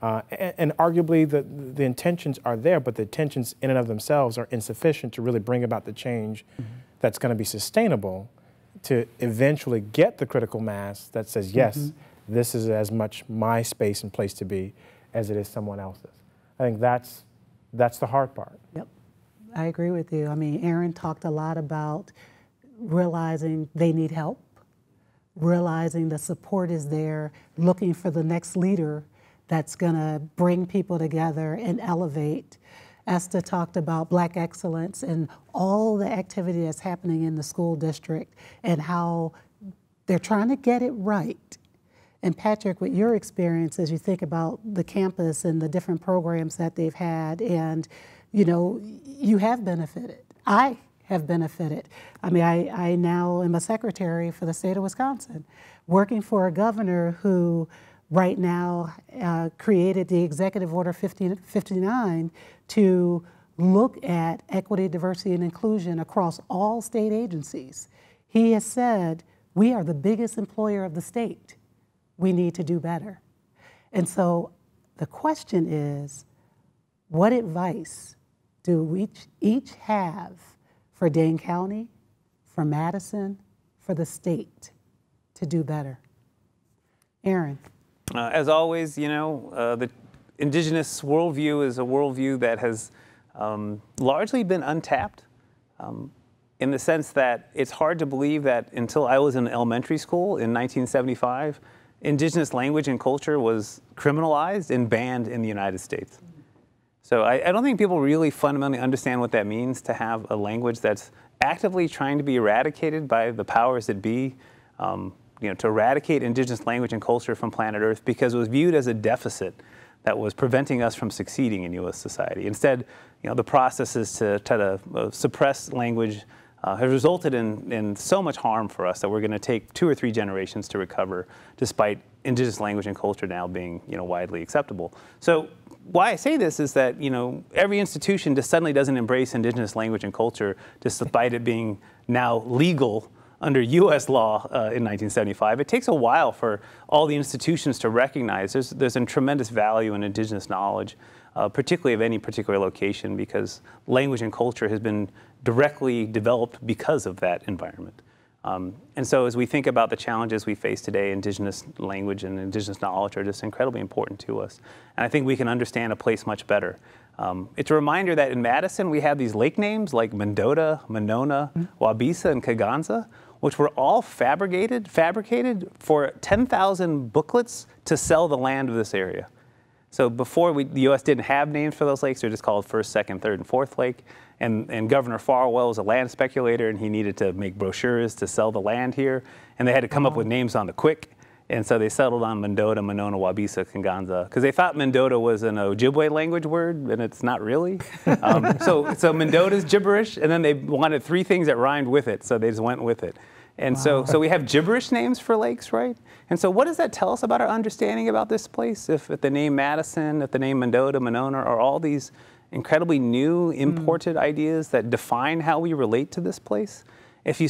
Speaker 5: and arguably the intentions are there, but the intentions in and of themselves are insufficient to really bring about the change that's going to be sustainable to eventually get the critical mass that says, yes, this is as much my space and place to be as it is someone else's. I think that's the hard part.
Speaker 3: Yep, I agree with you. I mean, Aaron talked a lot about realizing they need help, realizing the support is there, looking for the next leader that's gonna bring people together and elevate. Esther talked about Black excellence and all the activity that's happening in the school district and how they're trying to get it right. And Patrick, with your experience as you think about the campus and the different programs that they've had, and you know, you have benefited. I have benefited. I mean, I now am a secretary for the state of Wisconsin, working for a governor who right now created the Executive Order 1559 to look at equity, diversity, and inclusion across all state agencies. He has said, we are the biggest employer of the state. We need to do better. And so the question is, what advice do we each have for Dane County, for Madison, for the state to do better? Aaron.
Speaker 4: As always, you know, the indigenous worldview is a worldview that has largely been untapped, in the sense that it's hard to believe that until I was in elementary school in 1975, indigenous language and culture was criminalized and banned in the United States. So I don't think people really fundamentally understand what that means to have a language that's actively trying to be eradicated by the powers that be, you know, to eradicate indigenous language and culture from planet Earth because it was viewed as a deficit that was preventing us from succeeding in U.S. society. Instead, you know, the processes to try to suppress language has resulted in so much harm for us that we're going to take 2 or 3 generations to recover, despite indigenous language and culture now being, you know, widely acceptable. So why I say this is that, every institution just suddenly doesn't embrace indigenous language and culture, despite it being now legal under U.S. law in 1975. It takes a while for all the institutions to recognize there's a tremendous value in indigenous knowledge, particularly of any particular location, because language and culture has been directly developed because of that environment. And so as we think about the challenges we face today, indigenous language and indigenous knowledge are just incredibly important to us. And I think we can understand a place much better. It's a reminder that in Madison, we have these lake names like Mendota, Monona, Wabisa, and Kaganza, which were all fabricated for 10,000 booklets to sell the land of this area. So before, the U.S. didn't have names for those lakes. They're just called first, second, third, and fourth lake. And Governor Farwell was a land speculator, and he needed to make brochures to sell the land here. And they had to come up with names on the quick. And so they settled on Mendota, Monona, Wabisa, Kaganza, because they thought Mendota was an Ojibwe language word, and it's not really. So Mendota's gibberish, and then they wanted 3 things that rhymed with it, so they just went with it. And so we have gibberish names for lakes, right? And so what does that tell us about our understanding about this place? If the name Madison, if the name Mendota, Monona are all these incredibly new, imported ideas that define how we relate to this place? If you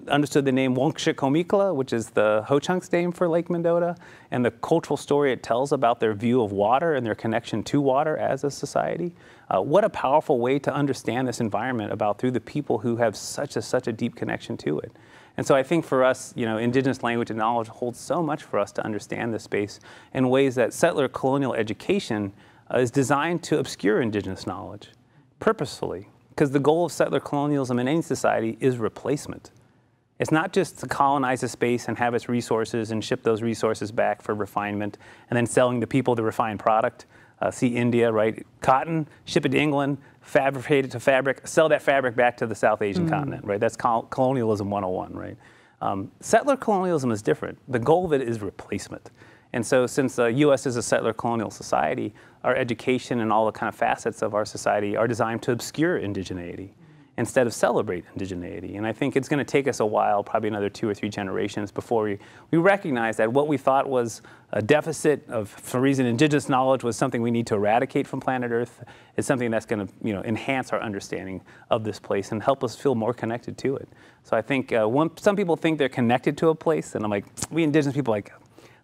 Speaker 4: understood the name Wonkshikomikla, which is the Ho-Chunk's name for Lake Mendota, and the cultural story it tells about their view of water and their connection to water as a society, what a powerful way to understand this environment through the people who have such a deep connection to it. And so I think for us, indigenous language and knowledge holds so much for us to understand this space in ways that settler colonial education is designed to obscure indigenous knowledge purposefully. Because the goal of settler colonialism in any society is replacement. It's not just to colonize a space and have its resources and ship those resources back for refinement and then selling to people the refined product. See India, right? Cotton, ship it to England, fabricate it to fabric, sell that fabric back to the South Asian continent, right? That's colonialism 101, right? Settler colonialism is different. The goal of it is replacement. And so since the U.S. is a settler colonial society, our education and all the kind of facets of our society are designed to obscure indigeneity instead of celebrate indigeneity. And I think it's going to take us a while, probably another 2 or 3 generations, before we recognize that what we thought was a deficit of, for some reason, indigenous knowledge was something we need to eradicate from planet Earth, is something that's going to enhance our understanding of this place and help us feel more connected to it. So I think some people think they're connected to a place, and I'm like, we indigenous people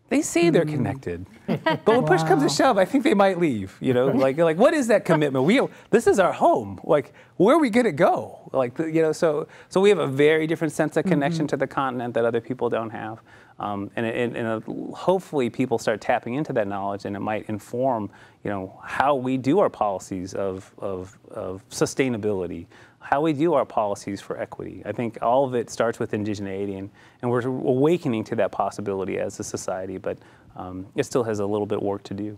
Speaker 4: they say they're connected, but when push comes to shove, I think they might leave. Like what is that commitment? This is our home. Like, where are we gonna go? So we have a very different sense of connection to the continent that other people don't have, and hopefully people start tapping into that knowledge, and it might inform, how we do our policies of sustainability, how we do our policies for equity. I think all of it starts with indigeneity, and we're awakening to that possibility as a society, but it still has a little bit of work to do.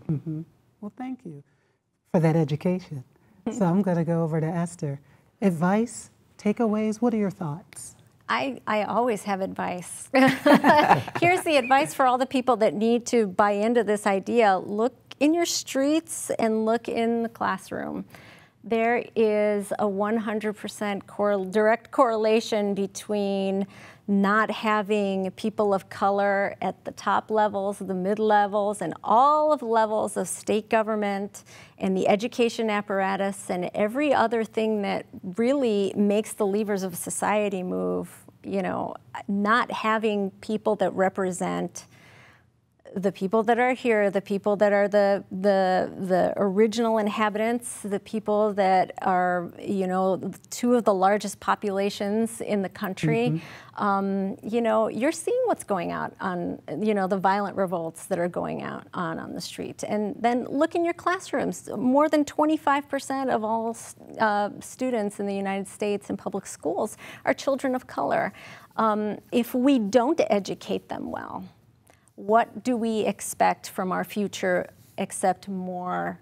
Speaker 3: Well, thank you for that education. So I'm going to go over to Esther. Advice, takeaways, what are your thoughts?
Speaker 6: I always have advice. Here's the advice for all the people that need to buy into this idea. Look in your streets and look in the classroom. There is a 100% direct correlation between not having people of color at the top levels, the mid-levels, and all of the levels of state government and the education apparatus and every other thing that really makes the levers of society move. Not having people that represent the people that are here, the people that are the original inhabitants, the people that are, 2 of the largest populations in the country. You're seeing what's going on, the violent revolts that are going on the street. And then look in your classrooms. More than 25% of all students in the United States in public schools are children of color. If we don't educate them well, what do we expect from our future except more,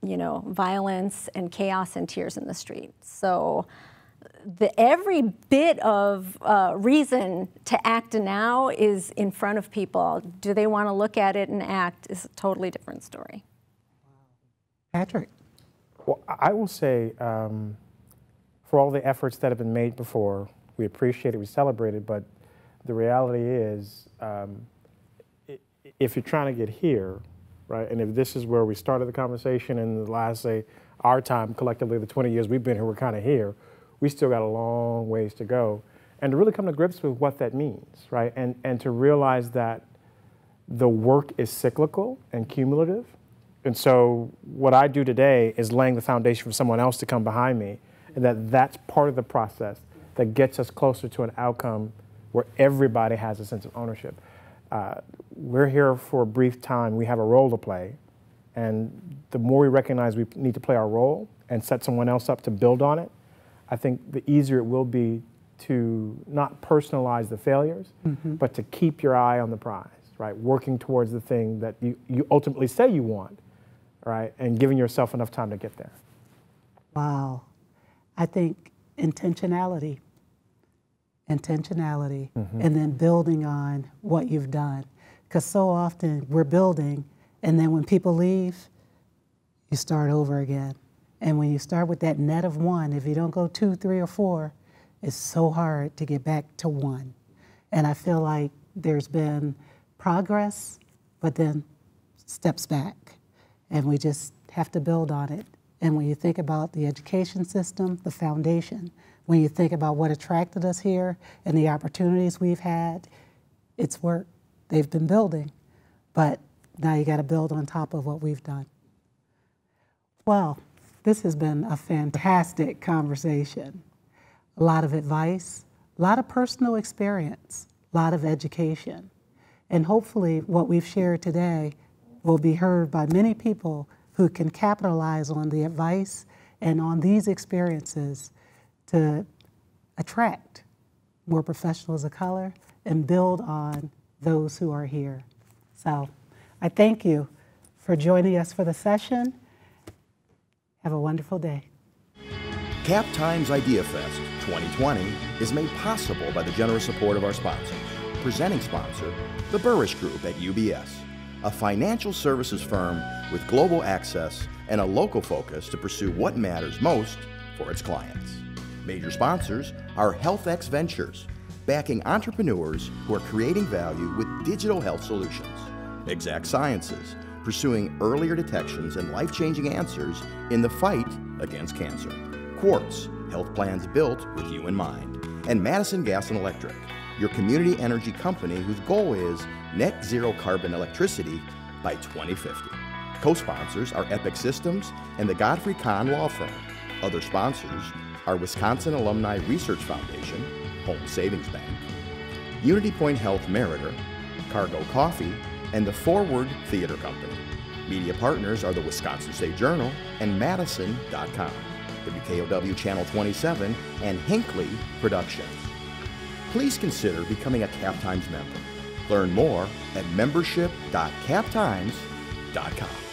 Speaker 6: violence and chaos and tears in the street? So every bit of reason to act now is in front of people. Do they want to look at it and act is a totally different story.
Speaker 3: Patrick.
Speaker 5: Well, I will say, for all the efforts that have been made before, we appreciate it, we celebrate it, but the reality is, if you're trying to get here, right? And if this is where we started the conversation in the last, say, our time, collectively, the 20 years we've been here, we're kind of here, we still got a long ways to go. And to really come to grips with what that means, right? And to realize that the work is cyclical and cumulative. And so what I do today is laying the foundation for someone else to come behind me, and that's part of the process that gets us closer to an outcome where everybody has a sense of ownership. We're here for a brief time. We have a role to play. And the more we recognize we need to play our role and set someone else up to build on it, I think the easier it will be to not personalize the failures, but to keep your eye on the prize, right? Working towards the thing that you ultimately say you want, right? And giving yourself enough time to get there.
Speaker 3: Wow. I think intentionality, and then building on what you've done. Because so often we're building, and then when people leave, you start over again. And when you start with that net of one, if you don't go 2, 3, or 4, it's so hard to get back to 1. And I feel like there's been progress, but then steps back. And we just have to build on it. And when you think about the education system, the foundation, when you think about what attracted us here and the opportunities we've had, it's work. They've been building, but now you got to build on top of what we've done. Well, this has been a fantastic conversation. A lot of advice, a lot of personal experience, a lot of education. And hopefully what we've shared today will be heard by many people who can capitalize on the advice and on these experiences to attract more professionals of color and build on those who are here. So I thank you for joining us for the session. Have a wonderful day.
Speaker 1: Cap Times Idea Fest 2020 is made possible by the generous support of our sponsors. Presenting sponsor, the Burrish Group at UBS, a financial services firm with global access and a local focus to pursue what matters most for its clients. Major sponsors are HealthX Ventures, backing entrepreneurs who are creating value with digital health solutions. Exact Sciences, pursuing earlier detections and life-changing answers in the fight against cancer. Quartz, health plans built with you in mind. And Madison Gas and Electric, your community energy company whose goal is net zero carbon electricity by 2050. Co-sponsors are Epic Systems and the Godfrey Kahn Law Firm. Other sponsors are Wisconsin Alumni Research Foundation, Home Savings Bank, Unity Point Health Meritor, Cargo Coffee, and the Forward Theater Company. Media partners are the Wisconsin State Journal and Madison.com, WKOW Channel 27, and Hinckley Productions. Please consider becoming a Cap Times member. Learn more at membership.captimes.com.